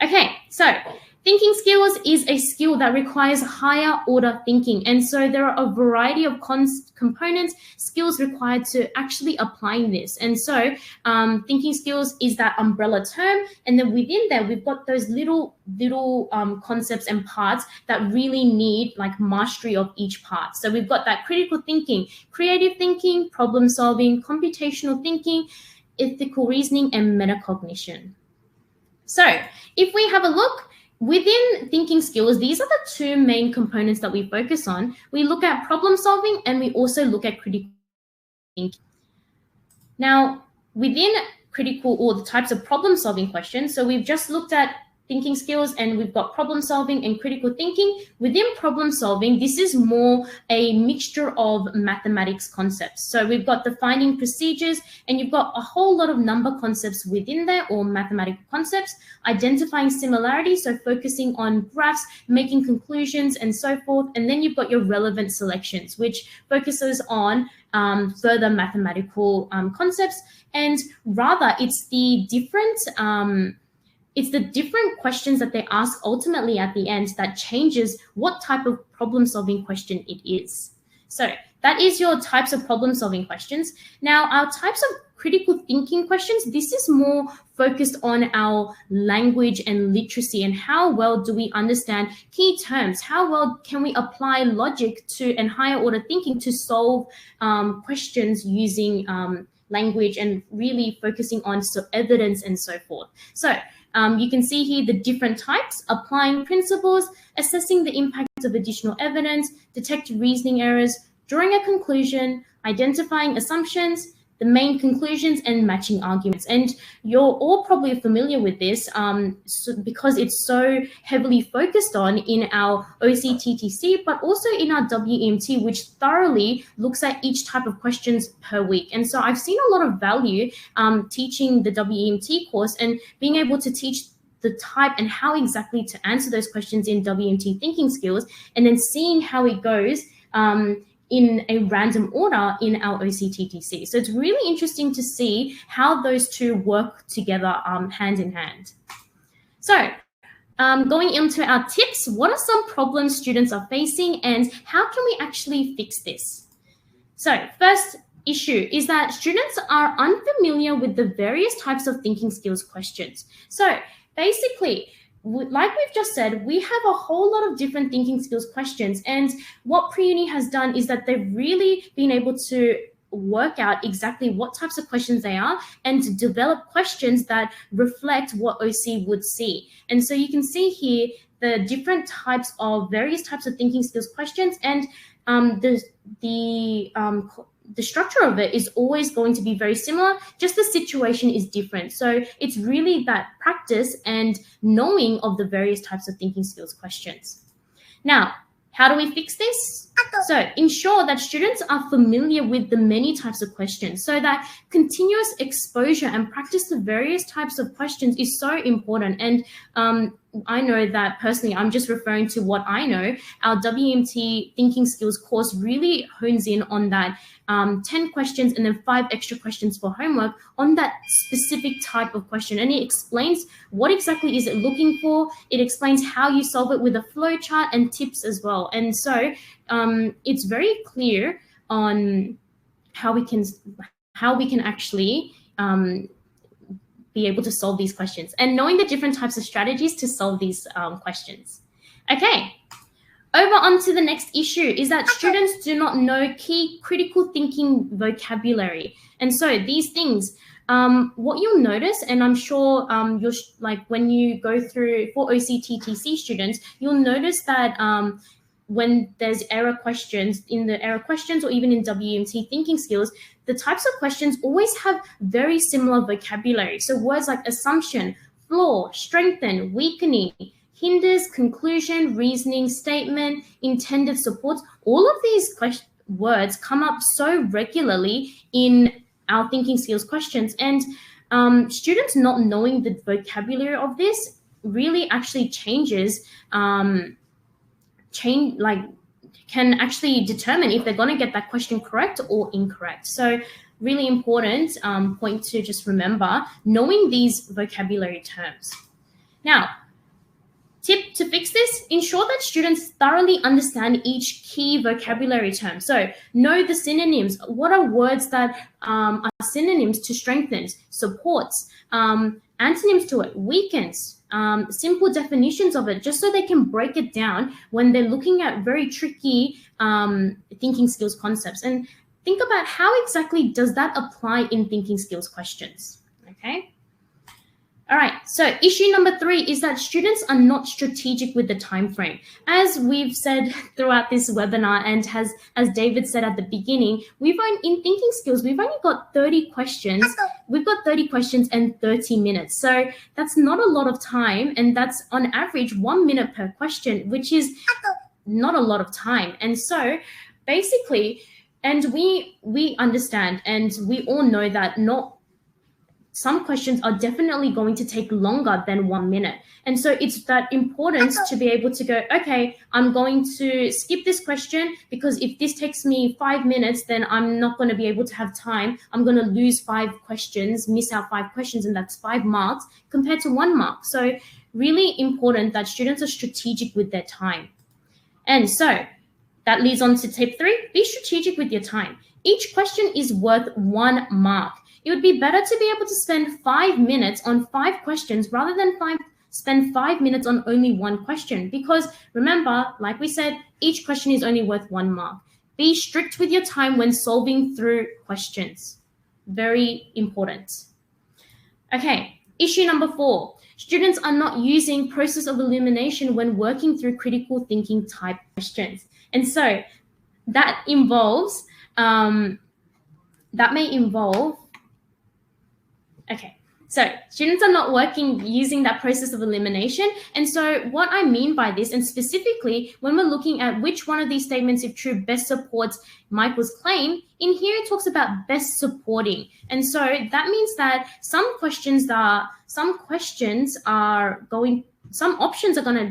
Okay, so thinking skills is a skill that requires higher order thinking. And so there are a variety of components, skills required to actually applying this. And so thinking skills is that umbrella term. And then within there, we've got those little concepts and parts that really need like mastery of each part. So we've got that critical thinking, creative thinking, problem solving, computational thinking, ethical reasoning, and metacognition. So if we have a look within thinking skills, these are the two main components that we focus on. We look at problem solving and we also look at critical thinking. Now, within critical or the types of problem solving questions, so we've just looked at thinking skills and we've got problem solving and critical thinking. Within problem solving, this is more a mixture of mathematics concepts. So we've got defining procedures and you've got a whole lot of number concepts within there, or mathematical concepts, identifying similarities, so focusing on graphs, making conclusions and so forth. And then you've got your relevant selections, which focuses on further mathematical concepts. And rather it's the different questions that they ask ultimately at the end that changes what type of problem solving question it is. So that is your types of problem solving questions. Now, our types of critical thinking questions, this is more focused on our language and literacy and how well do we understand key terms, how well can we apply logic to and higher order thinking to solve questions using language and really focusing on evidence and so forth. So you can see here the different types: applying principles, assessing the impact of additional evidence, detect reasoning errors, drawing a conclusion, identifying assumptions, the main conclusions, and matching arguments. And you're all probably familiar with this because it's so heavily focused on in our OCTTC, but also in our WEMT, which thoroughly looks at each type of questions per week. And so I've seen a lot of value teaching the WEMT course and being able to teach the type and how exactly to answer those questions in WEMT thinking skills, and then seeing how it goes in a random order in our OCTTC. So it's really interesting to see how those two work together hand in hand. So going into our tips, what are some problems students are facing and how can we actually fix this? So first issue is that students are unfamiliar with the various types of thinking skills questions. So basically, like we've just said, we have a whole lot of different thinking skills questions. And what Pre-Uni has done is that they've really been able to work out exactly what types of questions they are and to develop questions that reflect what OC would see. And so you can see here the different types of various types of thinking skills questions, and the structure of it is always going to be very similar, just the situation is different. So it's really that practice and knowing of the various types of thinking skills questions. Now, how do we fix this? So ensure that students are familiar with the many types of questions, so that continuous exposure and practice to various types of questions is so important. And I know that personally, I'm just referring to what I know. Our WMT thinking skills course really hones in on that 10 questions and then 5 extra questions for homework on that specific type of question. And it explains what exactly is it looking for. It explains how you solve it with a flow chart and tips as well. And so it's very clear on how we can actually be able to solve these questions, and knowing the different types of strategies to solve these questions. Okay, over on to the next issue is that students do not know key critical thinking vocabulary. And so these things, what you'll notice, and I'm sure you're like when you go through for OCTTC students, you'll notice that when there's error questions in the error questions or even in WMT thinking skills, the types of questions always have very similar vocabulary. So words like assumption, flaw, strengthen, weakening, hinders, conclusion, reasoning, statement, intended supports, all of these words come up so regularly in our thinking skills questions. And students not knowing the vocabulary of this really actually can actually determine if they're going to get that question correct or incorrect. So really important point to just remember, knowing these vocabulary terms. Now, tip to fix this, ensure that students thoroughly understand each key vocabulary term. So know the synonyms. What are words that are synonyms to strengthens, supports, antonyms to it, weakens, simple definitions of it, just so they can break it down when they're looking at very tricky thinking skills concepts. And think about how exactly does that apply in thinking skills questions, okay? All right, so issue number 3 is that students are not strategic with the time frame. As we've said throughout this webinar, and as David said at the beginning, in thinking skills, we've only got 30 questions. We've got 30 questions and 30 minutes. So that's not a lot of time, and that's on average 1 minute per question, which is not a lot of time. And so basically, and we understand and we all know that some questions are definitely going to take longer than 1 minute. And so it's that importance to be able to go, okay, I'm going to skip this question because if this takes me 5 minutes, then I'm not going to be able to have time. I'm going to lose 5 questions, miss out 5 questions, and that's 5 marks compared to 1 mark. So really important that students are strategic with their time. And so that leads on to tip 3, be strategic with your time. Each question is worth 1 mark. It would be better to be able to spend 5 minutes on 5 questions rather than spend 5 minutes on only 1 question. Because remember, like we said, each question is only worth 1 mark. Be strict with your time when solving through questions. Very important. Okay, issue number 4. Students are not using process of elimination when working through critical thinking type questions. And so that involves, okay, so students are not using that process of elimination. And so what I mean by this, and specifically when we're looking at which one of these statements, if true, best supports Michael's claim, in here it talks about best supporting. And so that means that some options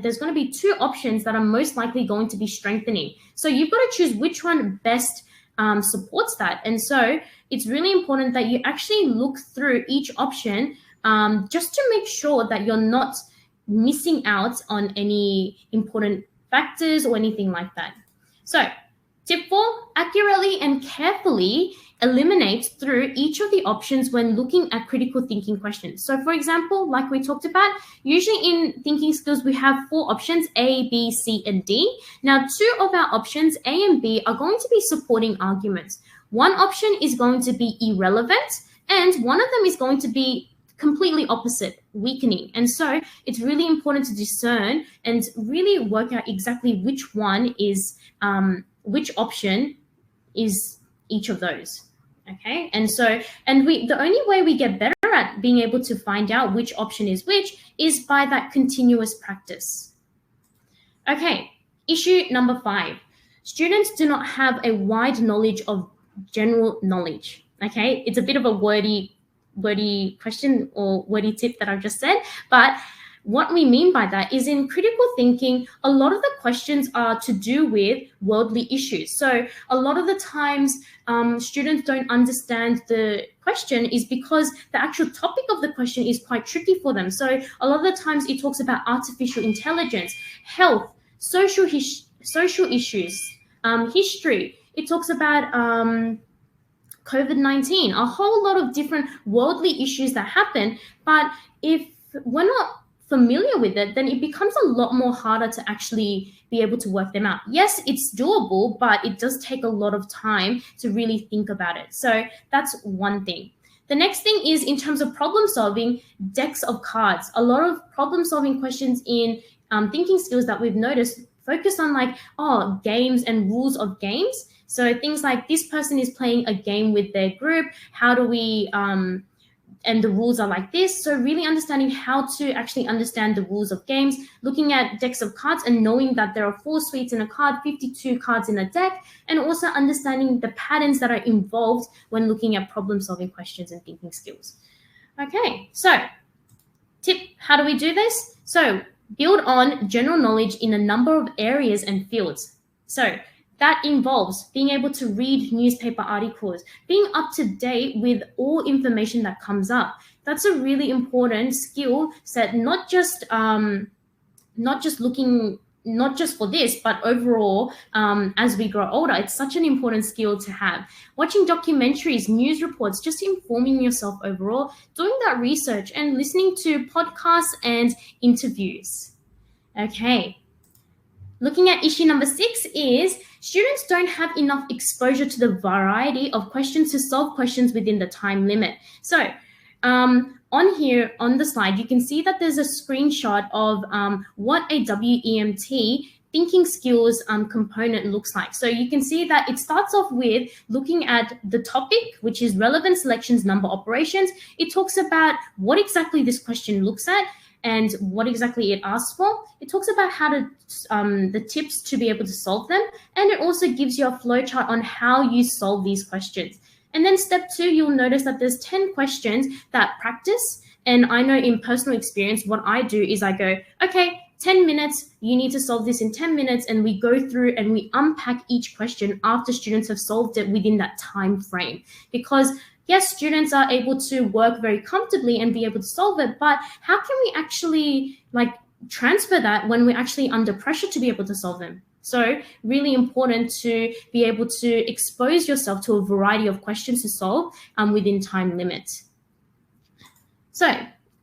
there's going to be 2 options that are most likely going to be strengthening. So you've got to choose which one best supports that. And so it's really important that you actually look through each option just to make sure that you're not missing out on any important factors or anything like that. So tip 4, accurately and carefully eliminate through each of the options when looking at critical thinking questions. So for example, like we talked about, usually in thinking skills, we have 4 options, A, B, C, and D. Now, 2 of our options, A and B, are going to be supporting arguments. 1 option is going to be irrelevant, and 1 of them is going to be completely opposite, weakening. And so it's really important to discern and really work out exactly which one is, which option is each of those. Okay, and so, the only way we get better at being able to find out which option is which is by that continuous practice. Okay, issue number 5. Students do not have a wide knowledge of general knowledge. Okay, it's a bit of a wordy question or wordy tip that I've just said, but what we mean by that is in critical thinking, a lot of the questions are to do with worldly issues. So a lot of the times students don't understand the question is because the actual topic of the question is quite tricky for them. So a lot of the times it talks about artificial intelligence, health, social issues, history. It talks about COVID-19, a whole lot of different worldly issues that happen. But if we're not familiar with it, then it becomes a lot more harder to actually be able to work them out. Yes, it's doable, but it does take a lot of time to really think about it. So that's one thing. The next thing is in terms of problem solving, decks of cards. A lot of problem solving questions in thinking skills that we've noticed focus on like, games and rules of games. So things like this person is playing a game with their group. How do we, and the rules are like this. So really understanding how to actually understand the rules of games, looking at decks of cards and knowing that there are 4 suites in a card, 52 cards in a deck, and also understanding the patterns that are involved when looking at problem solving questions and thinking skills. Okay, so tip, how do we do this? So build on general knowledge in a number of areas and fields. So that involves being able to read newspaper articles, being up to date with all information that comes up. That's a really important skill set, not just for this, but overall, as we grow older, it's such an important skill to have. Watching documentaries, news reports, just informing yourself overall, doing that research and listening to podcasts and interviews. Okay. Looking at issue number 6 is students don't have enough exposure to the variety of questions to solve questions within the time limit. So on here on the slide, you can see that there's a screenshot of what a WEMT thinking skills component looks like. So you can see that it starts off with looking at the topic, which is relevant selections, number operations. It talks about what exactly this question looks at and what exactly it asks for. It talks about how to, the tips to be able to solve them. And it also gives you a flowchart on how you solve these questions. And then step 2, you'll notice that there's 10 questions that practice. And I know in personal experience, what I do is I go, okay, 10 minutes, you need to solve this in 10 minutes. And we go through and we unpack each question after students have solved it within that time frame. Because yes, students are able to work very comfortably and be able to solve it, but how can we actually transfer that when we're actually under pressure to be able to solve them? So really important to be able to expose yourself to a variety of questions to solve within time limits. So,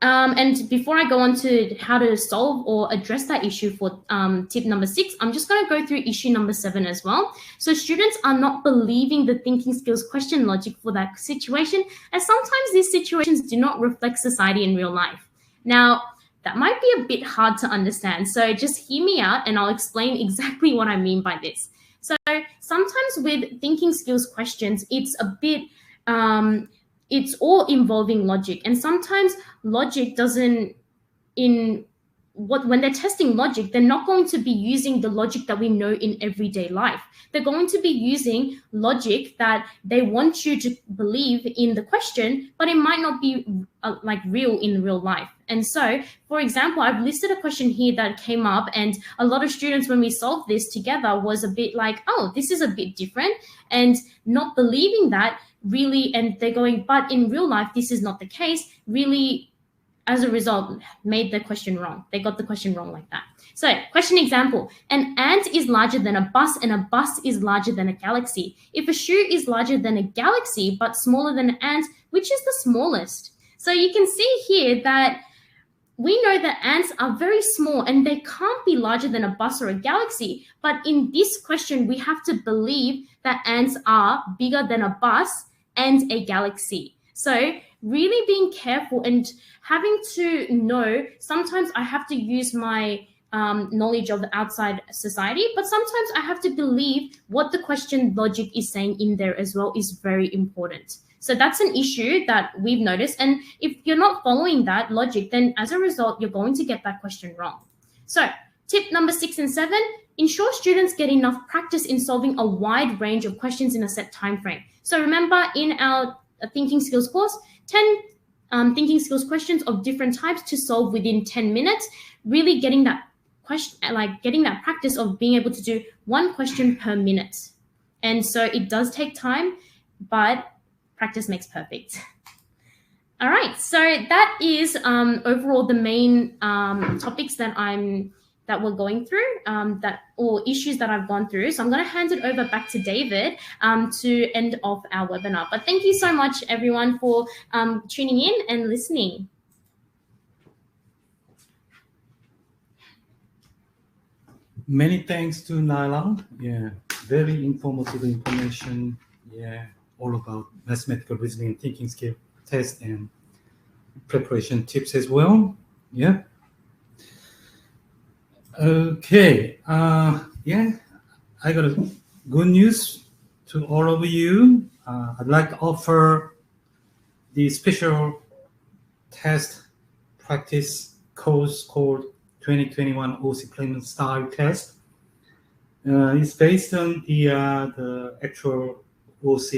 and before I go on to how to solve or address that issue for tip number 6, I'm just going to go through issue number 7 as well. So students are not believing the thinking skills question logic for that situation, as sometimes these situations do not reflect society in real life. Now, that might be a bit hard to understand, so just hear me out and I'll explain exactly what I mean by this. So sometimes with thinking skills questions, it's a bit, it's all involving logic, and sometimes logic doesn't, when they're testing logic, they're not going to be using the logic that we know in everyday life. They're going to be using logic that they want you to believe in the question, but it might not be real in real life. And so, for example, I've listed a question here that came up, and a lot of students, when we solved this together, was a bit like, oh, this is a bit different, and not believing that really, and they're going, but in real life, this is not the case, really, as a result, made the question wrong. They got the question wrong like that. So, question example, an ant is larger than a bus and a bus is larger than a galaxy. If a shoe is larger than a galaxy but smaller than an ant, which is the smallest? So you can see here that we know that ants are very small and they can't be larger than a bus or a galaxy. But in this question, we have to believe that ants are bigger than a bus and a galaxy. So really being careful and having to know, sometimes I have to use my knowledge of the outside society, but sometimes I have to believe what the question logic is saying in there as well is very important. So that's an issue that we've noticed. And if you're not following that logic, then as a result, you're going to get that question wrong. So tip number 6 and 7, ensure students get enough practice in solving a wide range of questions in a set time frame. So remember, in our thinking skills course, 10 thinking skills questions of different types to solve within 10 minutes, really getting that question, getting that practice of being able to do 1 question per minute. And so it does take time, but practice makes perfect. All right, so that is overall the main topics that I'm that we're going through, or issues that I've gone through. So I'm going to hand it over back to David to end off our webinar. But thank you so much, everyone, for tuning in and listening. Many thanks to Naila. Yeah, very informative information. Yeah, all about mathematical reasoning and thinking skill test and preparation tips as well. Yeah. Okay. Yeah, I got a good news to all of you. I'd like to offer the special test practice course called 2021 OC Placement Style Test. It's based on the actual OC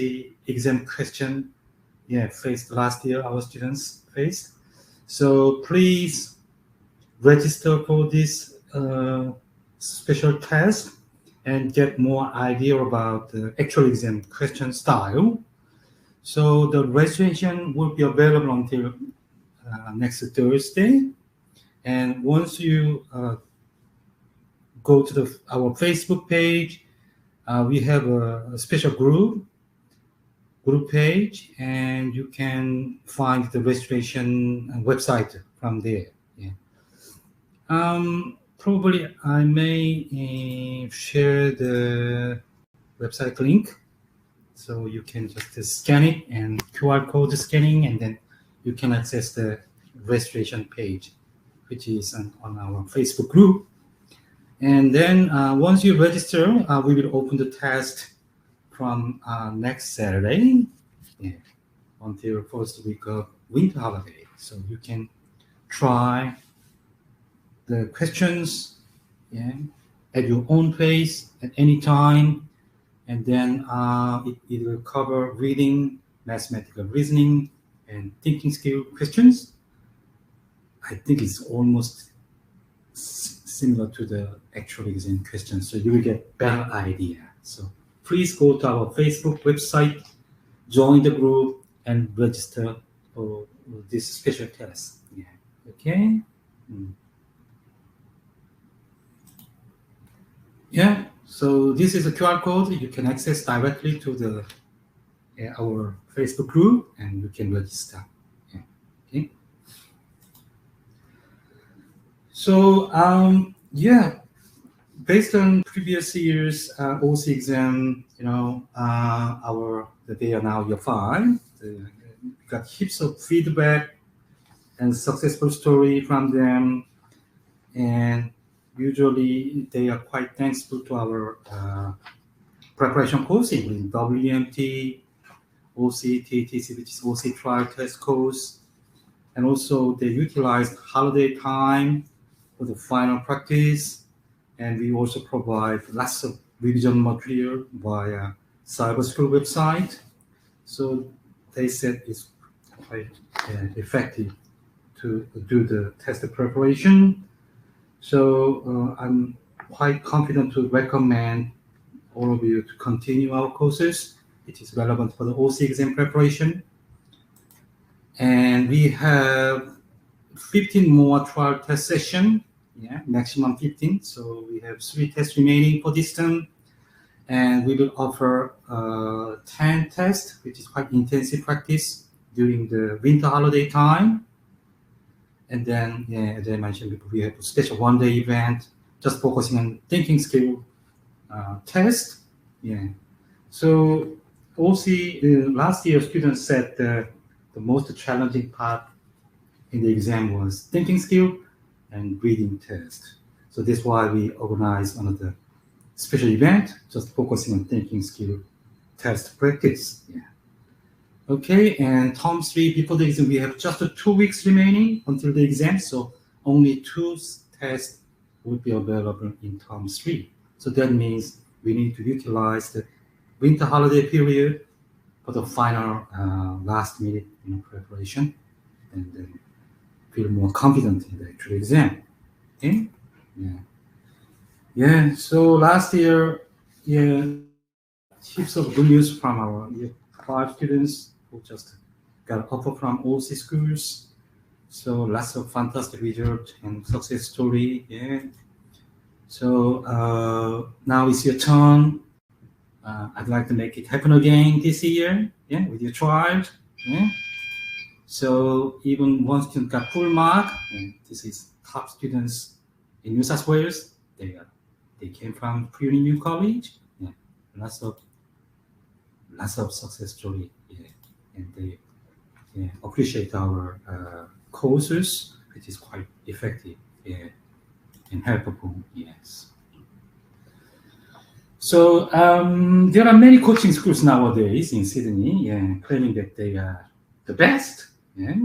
exam question, faced last year our students faced. So please register for this special test and get more idea about the actual exam question style. So the registration will be available until next Thursday. And once you go to our Facebook page, we have a special group page, and you can find the registration website from there. Yeah. Probably I may share the website link, so you can just scan it and QR code scanning, and then you can access the registration page, which is on our Facebook group. And then once you register, we will open the test from next Saturday until first week of winter holiday. So you can try the questions at your own pace at any time. And then it will cover reading, mathematical reasoning, and thinking skill questions. I think it's almost similar to the actual exam questions, so you will get better idea. So please go to our Facebook website, join the group, and register for this special test. Yeah. Okay. Yeah. So this is a QR code you can access directly to the our Facebook group, and you can register. Yeah. Okay. So based on previous years OC exam, they are now year 5. We got heaps of feedback and successful story from them, and usually they are quite thankful to our preparation course, including WMT, OC, TTC, which is OC trial test course, and also they utilized holiday time for the final practice. And we also provide lots of revision material via cyber school website. So they said it's quite effective to do the test preparation. So I'm quite confident to recommend all of you to continue our courses. It is relevant for the OC exam preparation. And we have 15 more trial test sessions. Maximum 15. So we have 3 tests remaining for this term, and we will offer 10 tests, which is quite intensive practice during the winter holiday time. And then, as I mentioned before, we have a special one-day event just focusing on thinking skill test. So OC last year, students said the most challenging part in the exam was thinking skill and reading test. So that's why we organized another special event, just focusing on thinking skill test practice. Okay, and term 3 before the exam, we have just 2 weeks remaining until the exam, so only 2 tests will be available in term 3. So that means we need to utilize the winter holiday period for the final last minute preparation, and then feel more confident in the actual exam. Okay? So last year, heaps of good news from our year 5 students who just got offer from OC schools. So lots of fantastic results and success story. So now it's your turn. I'd like to make it happen again this year, yeah, with your child. Yeah. So even one student got full mark, and this is top students in New South Wales. They came from Pre-Uni college. Yeah, lots of success story. Yeah, and they appreciate our courses, which is quite effective. Yeah, and helpful. Yes. So there are many coaching schools nowadays in Sydney, claiming that they are the best. Yeah,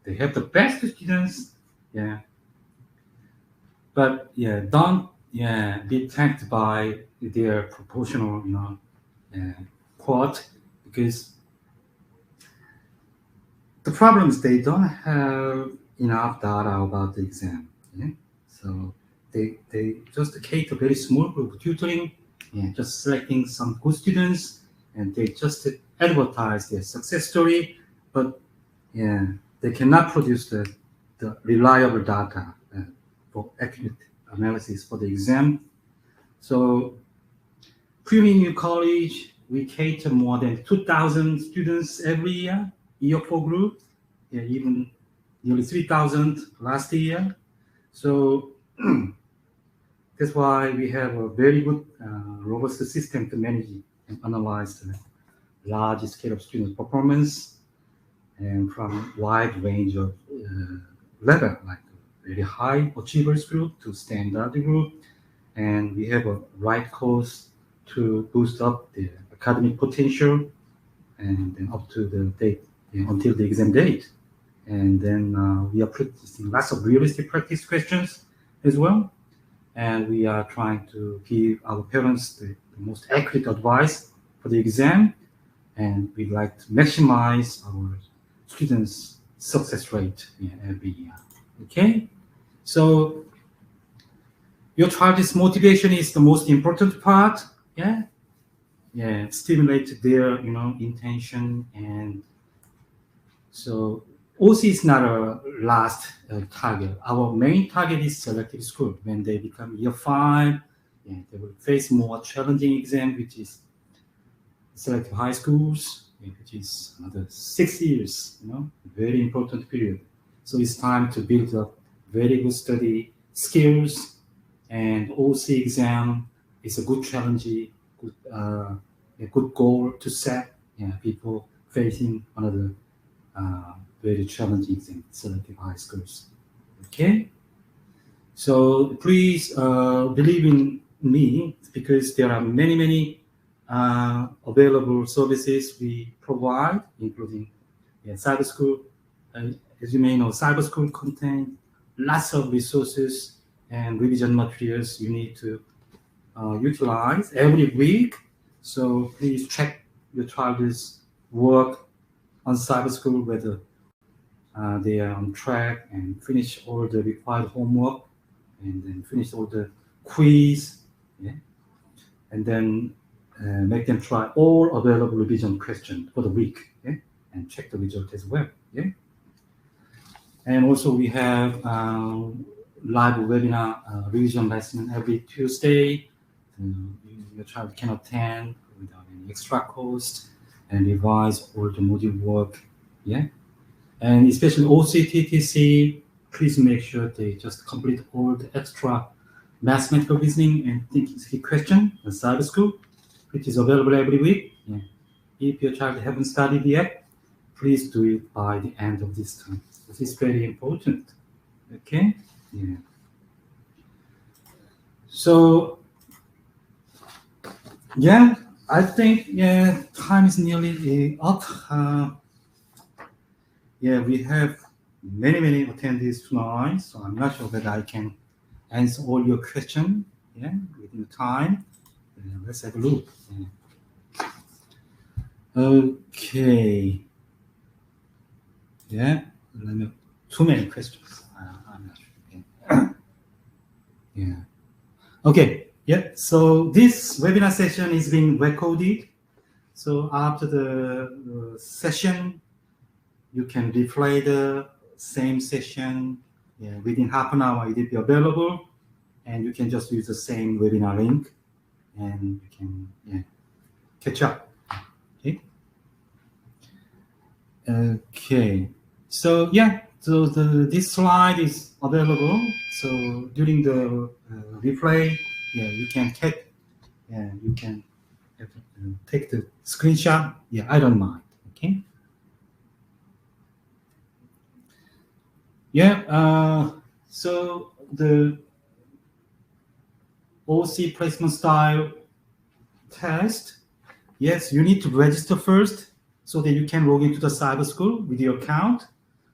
they have the best students. Yeah, but don't be tempted by their proportional, quote, because the problem is they don't have enough data about the exam. Yeah, so they just cater very small group tutoring. Yeah, just selecting some good students, and they just advertise their success story, but they cannot produce the reliable data for accurate analysis for the exam. So Pre-Uni college, we cater more than 2,000 students every year 4 group, even nearly 3,000 last year. So that's why we have a very good, robust system to manage and analyze the large scale of student performance, and from wide range of level, like very high achievers group to standard group, and we have a right course to boost up the academic potential, and then up to the date until the exam date, and then we are practicing lots of realistic practice questions as well. And we are trying to give our parents the most accurate advice for the exam, and we'd like to maximize our students' success rate every year. Okay, so your child's motivation is the most important part. Stimulate their intention, and so OC is not a last target. Our main target is selective school. When they become year 5, they will face more challenging exam, which is selective high schools, which is another 6 years, very important period. So it's time to build up very good study skills, and OC exam is a good challenge, a good goal to set people facing another very challenging exam, selective high schools. Okay, so please believe in me, because there are many available services we provide, including cyber school. As you may know, cyber school contains lots of resources and revision materials you need to utilize every week. So please check your child's work on cyber school, whether they are on track and finish all the required homework, and then finish all the quiz, and then make them try all available revision questions for the week, and check the result as well. And also we have live webinar revision lesson every Tuesday. Your child can attend without any extra cost and revise all the module work. And especially OCTTC, please make sure they just complete all the extra mathematical reasoning and thinking skill question in cyber school, which is available every week. If your child haven't studied yet, please do it by the end of this term. This is very important. Okay. So I think time is nearly up. We have many attendees tonight, so I'm not sure that I can answer all your questions within time. Let's have a look. Okay. Too many questions. I'm not sure. Okay. So this webinar session is being recorded. So after the session, you can replay the same session within half an hour. It will be available and you can just use the same webinar link, and you can catch up. Okay. So so this slide is available. So during the replay, you can you can take the screenshot. I don't mind. Okay. So the OC placement style test. Yes, you need to register first so that you can log into the cyber school with your account.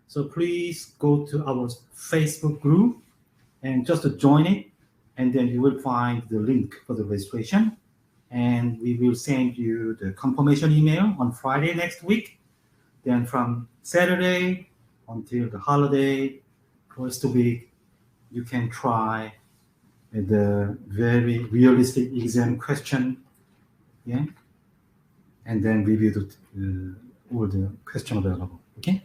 So please go to our Facebook group and just join it, and then you will find the link for the registration. And we will send you the confirmation email on Friday next week. Then from Saturday until the holiday, first week, you can try the very realistic exam question, and then review all the question available. Okay.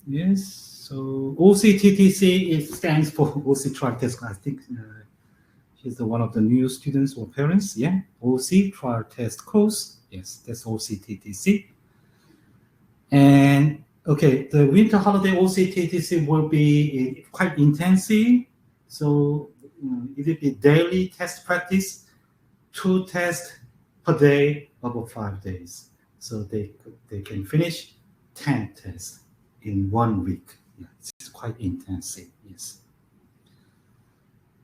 Yes. So OCTTC, it stands for OC Trial Test. I think she's one of the new students or parents. OC Trial Test course. Yes, that's OCTTC. And okay, the winter holiday OCTTC will be quite intensive. So it will be daily test practice, 2 tests per day over 5 days. So they can finish 10 tests in 1 week. It's quite intensive. Yes.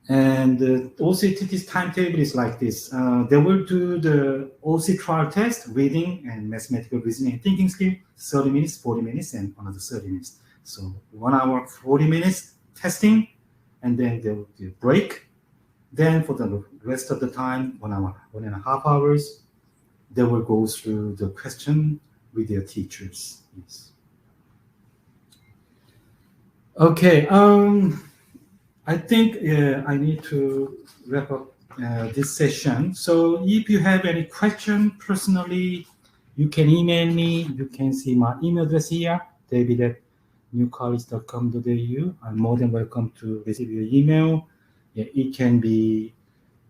And the OCTT's timetable is like this. They will do the OC trial test, reading and mathematical reasoning and thinking skill, 30 minutes, 40 minutes, and another 30 minutes. So 1 hour, 40 minutes testing, and then they will do a break. Then for the rest of the time, 1 hour, 1.5 hours, they will go through the question with their teachers. Yes. Okay. I think I need to wrap up this session. So if you have any question personally, you can email me. You can see my email address here, david@newcollege.com.au. I'm more than welcome to receive your email. It can be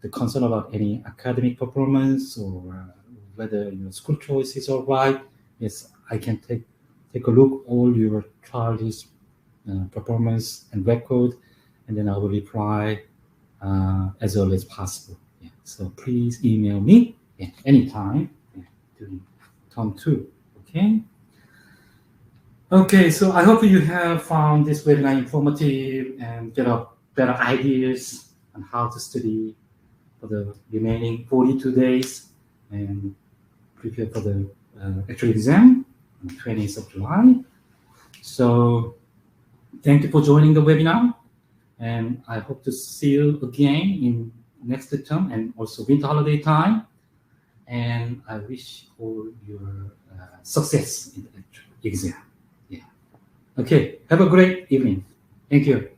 the concern about any academic performance or whether your school choice is all right. Yes, I can take a look all your child's performance and record, and then I will reply as early as possible. So please email me anytime during term 2. Okay, so I hope you have found this webinar informative and get a better ideas on how to study for the remaining 42 days and prepare for the actual exam on the 20th of July. So thank you for joining the webinar, and I hope to see you again in next term and also winter holiday time. And I wish all your success in the actual exam. Okay, have a great evening. Thank you.